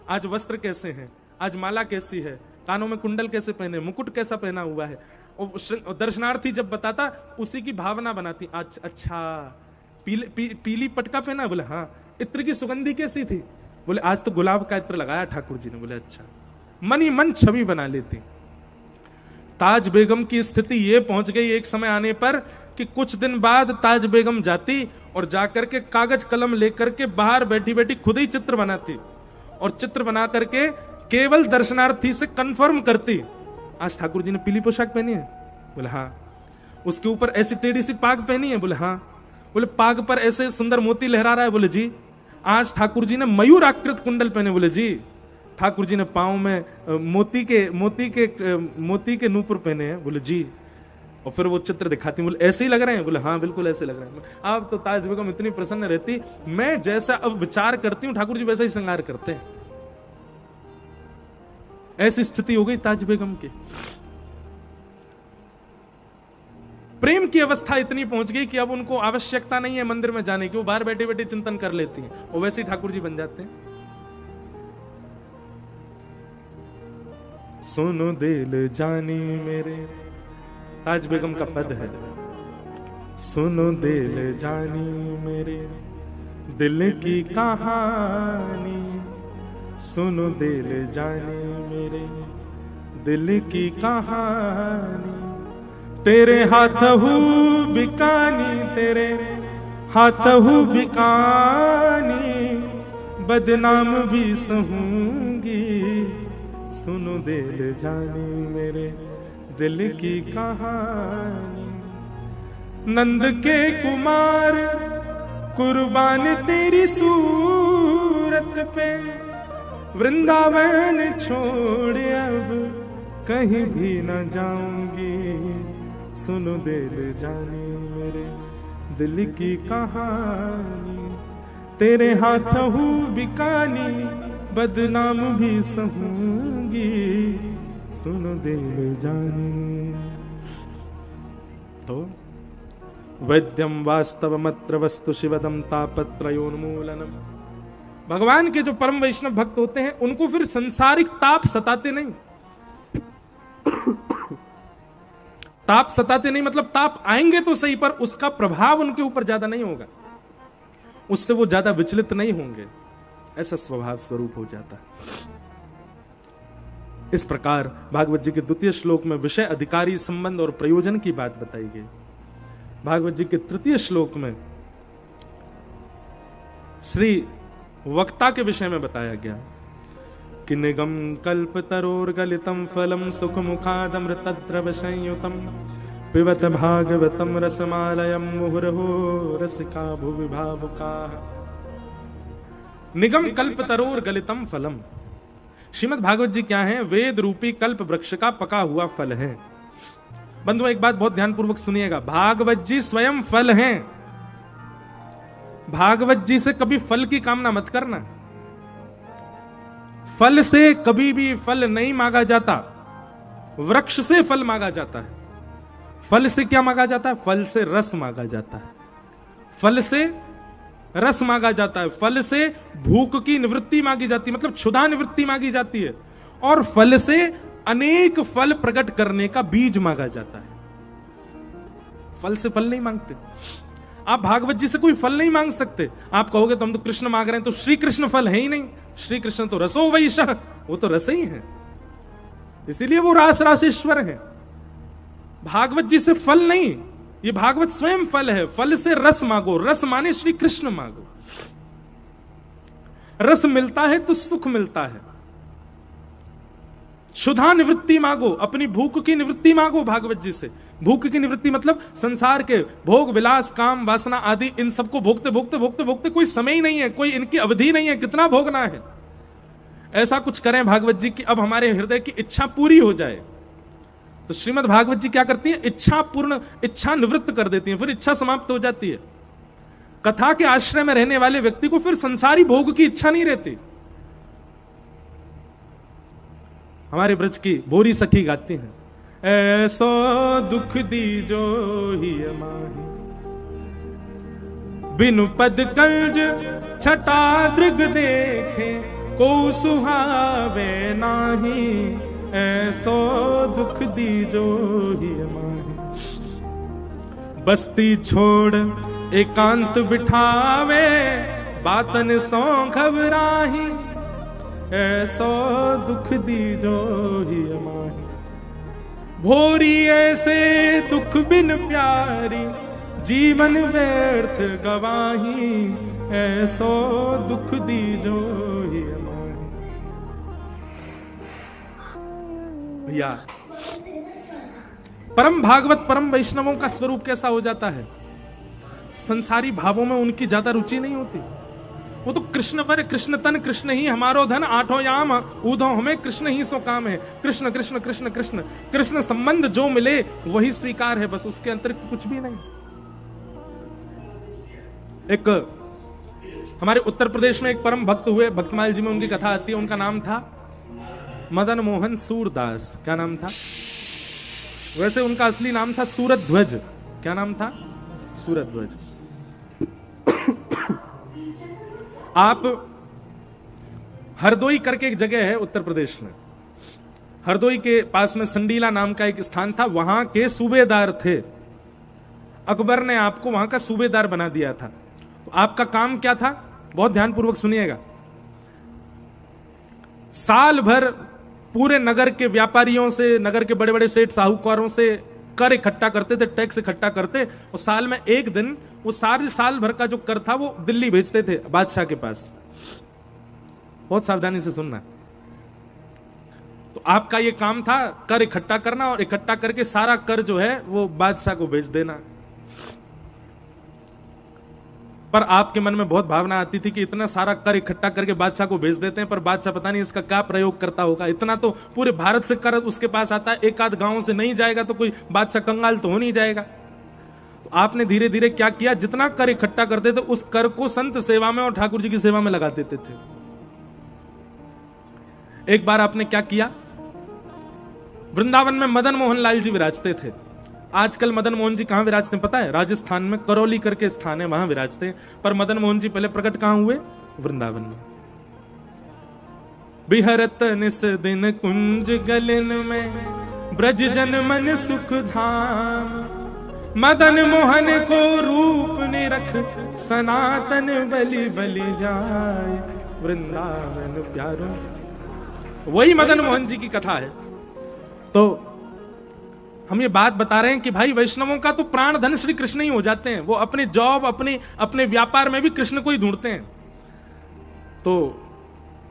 आज वस्त्र कैसे हैं, आज माला कैसी है, कानों में कुंडल कैसे पहने, मुकुट कैसा पहना हुआ है। और दर्शनार्थी जब बताता उसी की भावना बनाती, आज अच्छा पीली पटका पहना? बोले हाँ। इत्र की सुगंधी कैसी थी? बोले आज तो गुलाब का इत्र लगाया ठाकुर जी ने। बोले अच्छा। मन ही मन छवि बना लेती। ताज बेगम की स्थिति ये पहुंच गई एक समय आने पर कि कुछ दिन बाद ताज बेगम जाती और जाकर के कागज कलम लेकर के बाहर बैठी बैठी खुद ही चित्र बनाती और चित्र बना करके केवल दर्शनार्थी से कंफर्म करती, आज ठाकुर जी ने पीली पोशाक पहनी है? बोले हाँ। उसके ऊपर ऐसी टेढ़ी सी पाग पहनी है? बोले हाँ। बोले पाग पर ऐसे सुंदर मोती लहरा रहा है? बोले जी। आज ठाकुर जी ने मयूर आकृत कुंडल पहने? बोले जी। ठाकुर जी ने पांव में मोती के नूपुर पहने हैं? बोले जी। और फिर वो चित्र दिखाती, बोले ऐसे ही लग रहे हैं? बोले हाँ बिल्कुल ऐसे लग रहे हैं। अब तो ताज बेगम इतनी प्रसन्न रहती, मैं जैसा अब विचार करती हूँ ठाकुर जी वैसा ही श्रृंगार करते हैं। ऐसी स्थिति हो गई ताज बेगम की। प्रेम की अवस्था इतनी पहुंच गई कि अब उनको आवश्यकता नहीं है मंदिर में जाने की, वो बाहर बैठे बैठे चिंतन कर लेती हैं और वैसे ही ठाकुर जी बन जाते हैं। सुनो दिल जानी मेरे, ताज बेगम का पद है। सुनो दिल जानी मेरे, दिल की कहानी। सुनो दिल जानी मेरे, दिल की कहानी। तेरे हाथ हूँ बिकानी, तेरे हाथ हूँ बिकानी, बदनाम भी सहूंगी। सुनो दिल जानी मेरे, दिल की कहानी। नंद के कुमार कुर्बान तेरी सूरत पे, वृंदावन छोड़ अब कहीं भी न जाऊंगी। सुनो दिल जानी मेरे, दिल की कहानी। तेरे हाथ हूँ बिकानी, बदनाम भी सहूंगी। सुनो दिल जानी। तो वैद्यम वास्तवमत्र वस्तु शिवदम तापत्रयोन्मूलनम। भगवान के जो परम वैष्णव भक्त होते हैं उनको फिर संसारिक ताप सताते नहीं। ताप सताते नहीं मतलब ताप आएंगे तो सही, पर उसका प्रभाव उनके ऊपर ज्यादा नहीं होगा, उससे वो ज्यादा विचलित नहीं होंगे, ऐसा स्वभाव स्वरूप हो जाता है। इस प्रकार भागवत जी के द्वितीय श्लोक में विषय अधिकारी संबंध और प्रयोजन की बात बताई गई। भागवत जी के तृतीय श्लोक में श्री वक्ता के विषय में बताया गया कि निगम कल्प तरोर्गलितम फलम सुख मुखादमृतद्रव संयुतम पिबत भागवतम रसमालयम मुहुर्हो रसिका भुवि भावुकाः। निगम कल्प तरोर्गलितम फलम, श्रीमद् भागवत जी क्या है? वेद रूपी कल्प वृक्ष का पका हुआ फल है। बंधुओं एक बात बहुत ध्यानपूर्वक सुनिएगा, भागवत जी स्वयं फल हैं। भागवत जी से कभी फल की कामना मत करना। फल से कभी भी फल नहीं मांगा जाता, वृक्ष से फल मांगा जाता है। फल से क्या मांगा जाता है? फल से रस मांगा जाता है। फल से रस मांगा जाता है। फल से भूख की निवृत्ति मांगी जाती है, मतलब क्षुधा निवृत्ति मांगी जाती है। और फल से अनेक फल प्रकट करने का बीज मांगा जाता है। फल से फल नहीं मांगते। आप भागवत जी से कोई फल नहीं मांग सकते। आप कहोगे तो हम तो कृष्ण मांग रहे हैं, तो श्री कृष्ण फल है ही नहीं। श्री कृष्ण तो रसो वैशः, वो तो रस ही है, इसीलिए वो रास रासेश्वर है। भागवत जी से फल नहीं, ये भागवत स्वयं फल है। फल से रस मांगो, रस माने श्री कृष्ण मांगो। रस मिलता है तो सुख मिलता है। क्षुधा निवृत्ति मांगो, अपनी भूख की निवृत्ति मांगो भागवत जी से। भूख की निवृत्ति मतलब संसार के भोग विलास काम वासना आदि, इन सबको भोगते भोगते भोगते भोगते कोई समय ही नहीं है, कोई इनकी अवधि नहीं है, कितना भोगना है। ऐसा कुछ करें भागवत जी की अब हमारे हृदय की इच्छा पूरी हो जाए। तो श्रीमद् भागवत जी क्या करती है? इच्छा निवृत्त कर देती है, फिर इच्छा समाप्त हो जाती है। कथा के आश्रय में रहने वाले व्यक्ति को फिर संसारी भोग की इच्छा नहीं रहती। हमारे ब्रज की भोरी सखी गाती हैं, ऐसो दुख दी जो ही माही, बिनु पद कंज छटा दृग देखे, को सुहावे नाही, ऐसो दुख दी जो ही माही। बस्ती छोड़ एकांत बिठावे बातन सो घबराही, ऐसो दुख दीजो ही अमाही। भोरी ऐसे दुख बिन प्यारी, जीवन व्यर्थ गवाही, ऐसो दुख दीजो ही अमाही। भैया परम भागवत परम वैष्णवों का स्वरूप कैसा हो जाता है? संसारी भावों में उनकी ज्यादा रुचि नहीं होती। वो तो कृष्ण पर, कृष्ण तन कृष्ण ही हमारो धन, आठों याम ऊधो हमें कृष्ण ही सो काम है। कृष्ण कृष्ण कृष्ण कृष्ण कृष्ण संबंध जो मिले वही स्वीकार है, बस उसके अतिरिक्त कुछ भी नहीं। एक हमारे उत्तर प्रदेश में एक परम भक्त हुए, भक्तमाल जी में उनकी कथा आती है। उनका नाम था मदन मोहन सूरदास। क्या नाम था? वैसे उनका असली नाम था सूरध्वज। क्या नाम था? सूरध्वज। आप हरदोई करके एक जगह है उत्तर प्रदेश में, हरदोई के पास में संडीला नाम का एक स्थान था। वहां के सूबेदार थे, अकबर ने आपको वहां का सूबेदार बना दिया था। तो आपका काम क्या था? बहुत ध्यानपूर्वक सुनिएगा। साल भर पूरे नगर के व्यापारियों से, नगर के बड़े बड़े सेठ साहूकारों से कर इकट्ठा करते थे, टैक्स इकट्ठा करते, और साल में एक दिन वो साल भर का जो कर था वो दिल्ली भेजते थे बादशाह के पास। बहुत सावधानी से सुनना। तो आपका ये काम था कर इकट्ठा करना, और इकट्ठा करके सारा कर जो है वो बादशाह को भेज देना। पर आपके मन में बहुत भावना आती थी कि इतना सारा कर इकट्ठा करके बादशाह को भेज देते हैं, पर बादशाह पता नहीं इसका क्या प्रयोग करता होगा। इतना तो पूरे भारत से कर उसके पास आता है, एक आध गांव से नहीं जाएगा तो कोई बादशाह कंगाल तो हो नहीं जाएगा। तो आपने धीरे धीरे क्या किया, जितना कर इकट्ठा करते थे उस कर को संत सेवा में और ठाकुर जी की सेवा में लगा देते थे। एक बार आपने क्या किया, वृंदावन में मदन मोहन लाल जी विराजते थे। आजकल मदन मोहन जी कहां विराजते हैं पता है? राजस्थान में करौली करके स्थान है, वहां विराजते हैं। पर मदन मोहन जी पहले प्रकट कहां हुए? वृंदावन में। बिहरत निस दिन कुंज गलन में, ब्रज जन मन सुख धाम। मदन मोहन को रूप निरख, सनातन बलि बलि जाय। वृंदावन प्यारो, वही मदन मोहन जी की कथा है। तो हम ये बात बता रहे हैं कि भाई वैष्णवों का तो प्राण धन श्री कृष्ण ही हो जाते हैं। वो अपने जॉब, अपने व्यापार में भी कृष्ण को ही ढूंढते हैं। तो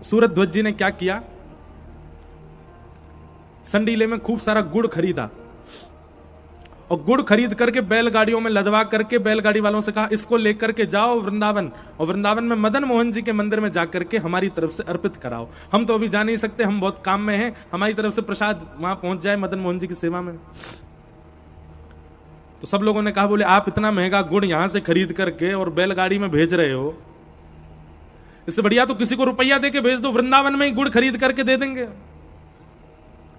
सूरध्वज जी ने क्या किया, संडीले में खूब सारा गुड़ खरीदा, और गुड़ खरीद करके बैलगाड़ियों में लदवा करके बैलगाड़ी वालों से कहा इसको लेकर के जाओ वृंदावन, और वृंदावन में मदन मोहन जी के मंदिर में जाकर के हमारी तरफ से अर्पित कराओ। हम तो अभी जा नहीं सकते, हम बहुत काम में हैं, हमारी तरफ से प्रसाद वहां पहुंच जाए मदन मोहन जी की सेवा में। तो सब लोगों ने कहा, बोले आप इतना महंगा गुड़ यहां से खरीद करके और बैलगाड़ी में भेज रहे हो, इससे बढ़िया तो किसी को रुपया देके भेज दो, वृंदावन में ही गुड़ खरीद करके दे देंगे।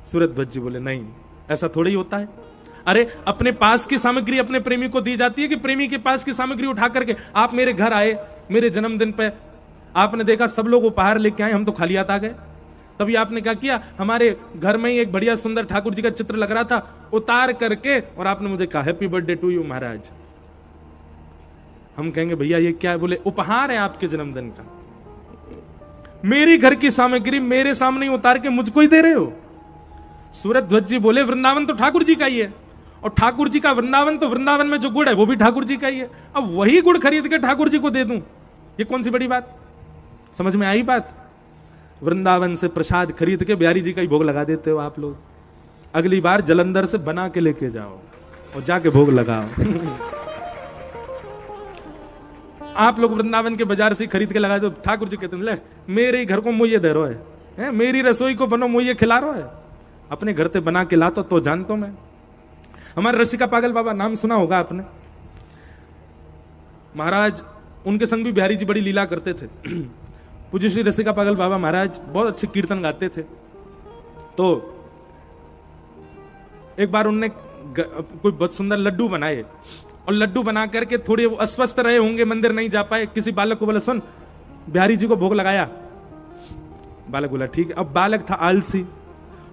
सूरध्वज जी बोले नहीं, ऐसा थोड़ी होता है। अरे अपने पास की सामग्री अपने प्रेमी को दी जाती है कि प्रेमी के पास की सामग्री उठा करके? आप मेरे घर आए मेरे जन्मदिन पे, आपने देखा सब लोग उपहार लेके आए, हम तो खाली हाथ आ गए। तभी आपने क्या किया, हमारे घर में ही एक बढ़िया सुंदर ठाकुर जी का चित्र लग रहा था, उतार करके और आपने मुझे कहा हैप्पी बर्थडे टू यू महाराज। हम कहेंगे भैया ये क्या है? बोले उपहार है आपके जन्मदिन का, मेरी घर की सामग्री मेरे सामने उतार के मुझको ही दे रहे हो। सूरध्वज जी बोले वृंदावन तो ठाकुर जी का ही है, और ठाकुर जी का वृंदावन, तो वृंदावन में जो गुड़ है वो भी ठाकुर जी का ही है। अब वही गुड़ खरीद के ठाकुर जी को दे दूं, ये कौन सी बड़ी बात? समझ में आई बात? वृंदावन से प्रसाद खरीद के बिहारी जी का ही भोग लगा देते हो आप लोग। अगली बार जलंधर से बना के लेके जाओ और जाके भोग लगाओ। आप लोग वृंदावन के बाजार से खरीद के लगा दो, ठाकुर जी कहते ले मेरे ही घर को मुझे दे रहा है, मेरी रसोई को बनो मुझे खिला रहा है, अपने घर से बना के लाता तो जानता मैं। हमारे रसिका पागल बाबा नाम सुना होगा आपने, महाराज उनके संग भी बिहारी जी बड़ी लीला करते थे। पूज्य श्री रसिका पागल बाबा महाराज बहुत अच्छे कीर्तन गाते थे। तो एक बार उनने कोई बहुत सुंदर लड्डू बनाए, और लड्डू बना करके थोड़े वो अस्वस्थ रहे होंगे, मंदिर नहीं जा पाए, किसी बालक को बोला सुन बिहारी जी को भोग लगाया। बालक बोला ठीक है। अब बालक था आलसी,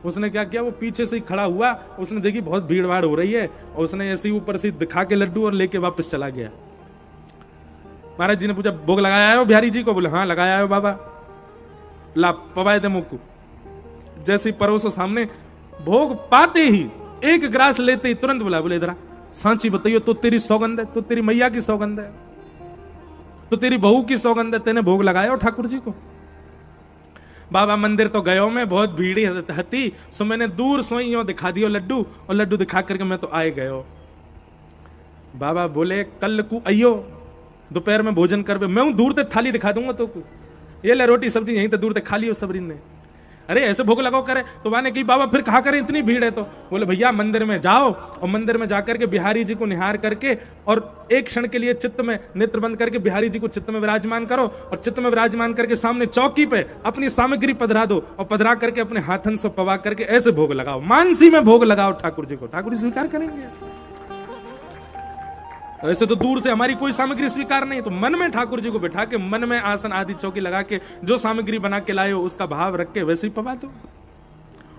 उसने क्या किया, वो पीछे से ही खड़ा हुआ, उसने देखी बहुत भीड़ भाड़ हो रही है, और उसने ऐसे ही ऊपर से दिखा के लड्डू और लेके वापस चला गया। महाराज जी ने पूछा भोग लगाया हो बिहारी जी को? बोले हाँ लगाया हो बाबा। ला पवाए दे मुख। जैसे परोसो सामने, भोग पाते ही एक ग्रास लेते ही तुरंत बोला, बोले इधर सांची बताइयो, तो तेरी सौगंध है, तो तेरी मैया की सौगंध है, तो तेरी बहू की सौगंध है, तेने भोग लगाया हो ठाकुर जी को? बाबा मंदिर तो गयो मैं, बहुत भीड़ हती, सो मैंने दूर सोई यो दिखा दियो लड्डू, और लड्डू दिखा करके मैं तो आए गयो। बाबा बोले कल को आइयो, दोपहर में भोजन करवे, मैं दूर तक थाली दिखा दूंगा तो ये ले रोटी सब्जी यहीं तक दूर तक खा लियो सबरीन ने। अरे ऐसे भोग लगाओ करे तो माने कि बाबा फिर कहा करे इतनी भीड़ है तो? बोले भैया मंदिर में जाओ और मंदिर में जाकर के बिहारी जी को निहार करके और एक क्षण के लिए चित्त में नेत्र बंद करके बिहारी जी को चित्त में विराजमान करो, और चित्त में विराजमान करके सामने चौकी पे अपनी सामग्री पधरा दो, और पधरा करके अपने हाथन से पवा करके ऐसे भोग लगाओ, मानसी में भोग लगाओ ठाकुर जी को, ठाकुर जी स्वीकार करेंगे। वैसे तो दूर से हमारी कोई सामग्री स्वीकार नहीं, तो मन में ठाकुर जी को बैठा के, मन में आसन आदि चौकी लगा के जो सामग्री बना के लाए हो उसका भाव रख के वैसे ही पवा दो।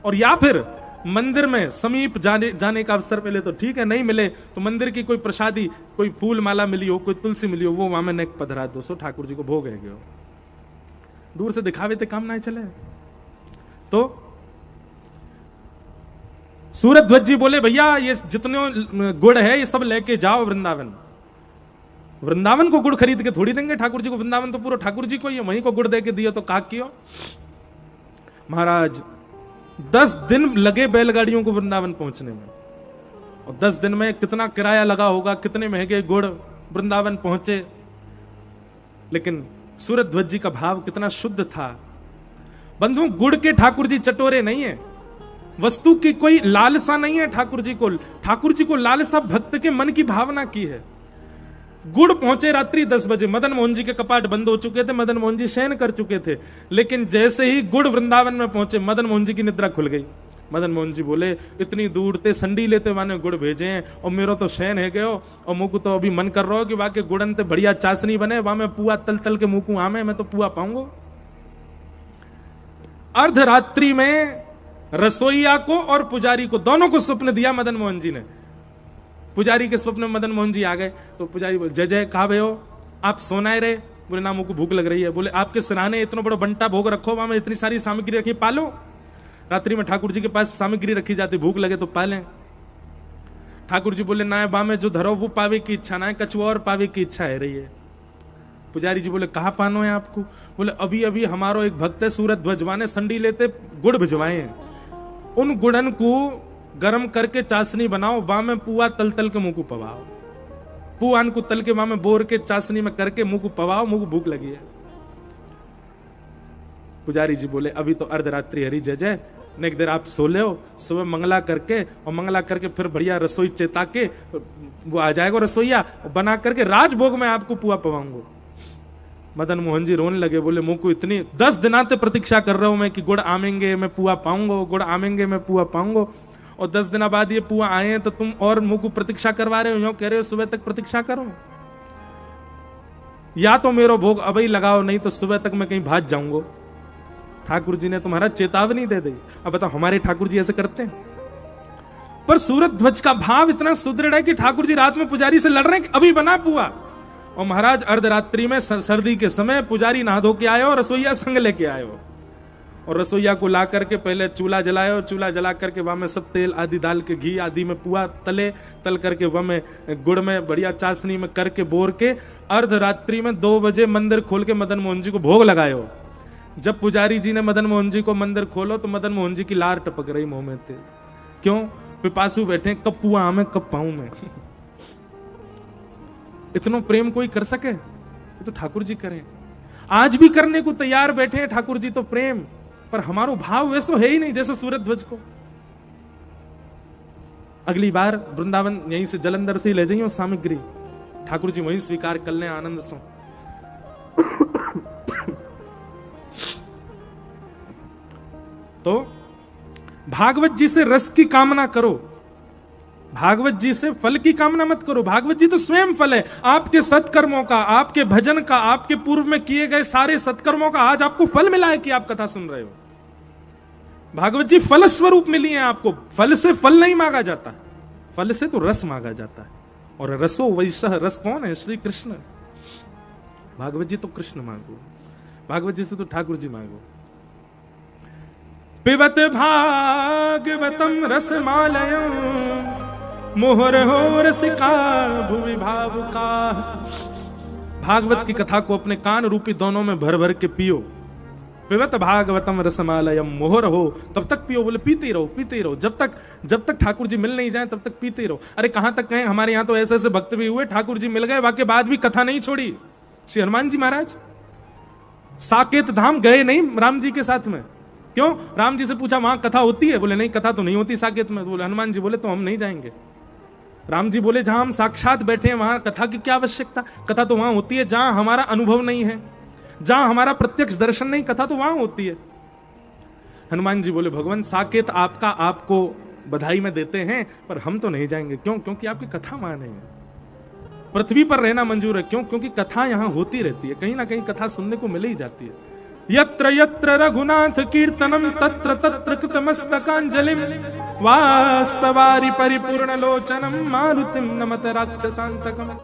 और या फिर मंदिर में समीप जाने का अवसर मिले तो ठीक है, नहीं मिले तो मंदिर की कोई प्रसादी, कोई फूल माला मिली हो, कोई तुलसी मिली हो, वो वहां में नेक पधरा दो, सो ठाकुर जी को भोग है गयो। दूर से दिखावे थे काम ना चले। तो सूरध्वज जी बोले भैया ये जितने गुड़ है ये सब लेके जाओ वृंदावन। वृंदावन को गुड़ खरीद के थोड़ी देंगे ठाकुर जी को, वृंदावन तो पूरा ठाकुर जी को ही है, वहीं को गुड़ दे के दियो तो काक कियो। महाराज 10 दिन लगे बैलगाड़ियों को वृंदावन पहुंचने में, और 10 दिन में कितना किराया लगा होगा, कितने महंगे गुड़ वृंदावन पहुंचे। लेकिन सूरध्वज जी का भाव कितना शुद्ध था। बंधु गुड़ के ठाकुर जी चटोरे नहीं है, वस्तु की कोई लालसा नहीं है ठाकुर जी को। ठाकुर जी को लालसा भक्त के मन की भावना की है। गुड़ पहुंचे रात्रि 10 बजे, मदन मोहन जी के कपाट बंद हो चुके थे, मदन मोहन जी शयन कर चुके थे, लेकिन जैसे ही गुड़ वृंदावन में पहुंचे मदन मोहन जी की निद्रा खुल गई। मदन मोहन जी बोले इतनी दूर ते संडी लेते माने गुड़ भेजे हैं, और मेरा तो शयन है गयो, और मुंह को तो अभी मन कर रहा हो कि वाके गुड़न ते बढ़िया चाशनी बने, वहां में पुआ तल तल के मुंह को आमे, मैं तो पुआ पाऊंगा। अर्धरात्रि में रसोईया को और पुजारी को दोनों को स्वप्न दिया मदन मोहन जी ने। पुजारी के स्वप्न में मदन मोहन जी आ गए तो पुजारी बोले जय जय कहा हो आप सोनाए रहे? बोले ना मुझको भूख लग रही है। बोले आपके सिराने इतना बड़ा बंटा भोग रखो, वहां में इतनी सारी सामग्री रखी, पालो। रात्रि में ठाकुर जी के पास सामग्री रखी जाती, भूख लगे तो पालें। ठाकुर जी बोले ना बा में जो धरो वो पावे की इच्छा, ना कछुआ और पावे की इच्छा है रही है। पुजारी जी बोले कहा पानो है आपको? बोले अभी अभी हमारो एक भक्त है सूरध्वज ने संडी लेते गुड़ भिजवाए हैं, उन गुड़न को गरम करके चाशनी बनाओ, वहां में पुआ तल तल के मुंह को पवाओ, पुआन को तल के वहां में बोर के चाशनी में करके मुंह को पवाओ, मुंह को भूख लगी है। पुजारी जी बोले अभी तो अर्धरात्रि हरी जय जय, नेक देर आप सो ले, सुबह मंगला करके और मंगला करके फिर बढ़िया रसोई चेता के वो आ जाएगा रसोईया, बना करके राजभोग में आपको पुआ पवाऊंगा। मदन मोहन जी रोने लगे, बोले मुंह को इतनी 10 दिनाते प्रतीक्षा कर रहा हूं मैं कि गुड़ आमेंगे मैं पुआ पाऊंगा, गुड़ आमेंगे मैं पुआ पाऊंगा, और 10 दिन बाद ये पुआ आए हैं तो तुम और मुंह को प्रतीक्षा करवा रहे हो, यूं कह रहे हो सुबह तक प्रतीक्षा करो, या तो मेरो भोग अभी लगाओ, नहीं तो सुबह तक मैं कहीं भाग जाऊंगा। ठाकुर जी ने तुम्हारा चेतावनी दे दी। अब बताओ हमारे ठाकुर जी ऐसे करते हैं? पर सूरध्वज का भाव इतना सुदृढ़ है कि ठाकुर जी रात में पुजारी से लड़ रहे हैं कि अभी बना पुआ, और महाराज अर्धरात्रि में सर्दी के समय पुजारी नहा धो के आए और रसोईया संग लेके आए हो, और रसोईया को ला करके पहले चूल्हा जलाए, चूल्हा जला करके वहां में सब तेल आदि डाल के घी आदि में पुआ तल करके वहां में गुड़ में बढ़िया चाशनी में करके बोर के अर्धरात्रि में 2 बजे मंदिर खोल के मदन मोहन जी को भोग लगाए हो। जब पुजारी जी ने मदन मोहन जी को मंदिर खोलो तो मदन मोहन जी की लार टपक रही मुंह में थे। क्यों? पिपासु बैठे, कब पुआ आमे कब पाऊं मैं। इतना प्रेम कोई कर सके तो ठाकुर जी करें। आज भी करने को तैयार बैठे हैं ठाकुर जी तो प्रेम, पर हमारो भाव वैसा है ही नहीं जैसे सूरध्वज को। अगली बार वृंदावन यहीं से जलंधर से ले जाइए सामग्री, ठाकुर जी वहीं स्वीकार कर लें आनंद से। तो भागवत जी से रस की कामना करो, भागवत जी से फल की कामना मत करो। भागवत जी तो स्वयं फल है आपके सत्कर्मों का, आपके भजन का, आपके पूर्व में किए गए सारे सत्कर्मों का आज आपको फल मिला है कि आप कथा सुन रहे हो। भागवत जी फल स्वरूप मिली है आपको। फल से फल नहीं मांगा जाता, फल से तो रस मांगा जाता है, और रसो वैसह, रस कौन है? श्री कृष्ण। भागवत जी तो कृष्ण मांगो, भागवत जी से तो ठाकुर जी मांगो। पिबत भागवतम रसमालयम मोहर हो रसिका भुवि भावुका। भागवत की कथा को अपने कान रूपी दोनों में भर भर के पियो। पिबत भागवतम रसमालयम मोहर हो, तब तक पियो, बोले पीते ही रहो, पीते ही रहो, जब तक ठाकुर जी मिल नहीं जाए तब तक पीते ही रहो। अरे कहां तक कहें, हमारे यहाँ तो ऐसे ऐसे भक्त भी हुए, ठाकुर जी मिल गए, वाके बाद भी कथा नहीं छोड़ी। श्री हनुमान जी महाराज साकेत धाम गए नहीं राम जी के साथ में, क्यों? राम जी से पूछा वहां कथा होती है? बोले नहीं, कथा तो नहीं होती साकेत में। बोले हनुमान जी बोले तो हम नहीं जाएंगे। राम जी बोले जहां हम साक्षात बैठे हैं वहां कथा की क्या आवश्यकता? कथा तो वहां होती है जहां हमारा अनुभव नहीं है, जहां हमारा प्रत्यक्ष दर्शन नहीं, कथा तो वहां होती है। हनुमान जी बोले भगवान साकेत आपका आपको बधाई में देते हैं, पर हम तो नहीं जाएंगे। क्यों? क्योंकि आपकी कथा वहां नहीं है। पृथ्वी पर रहना मंजूर है, क्यों? क्योंकि कथा यहां होती रहती है, कहीं ना कहीं कथा सुनने को मिल ही जाती है। यत्र यत्र रघुनाथ कीर्तनम तत्र तत्र कृतमस्तकांजलिम वास्तवारि परिपूर्ण लोचनम मारुतिम नमत राक्षसांतकम।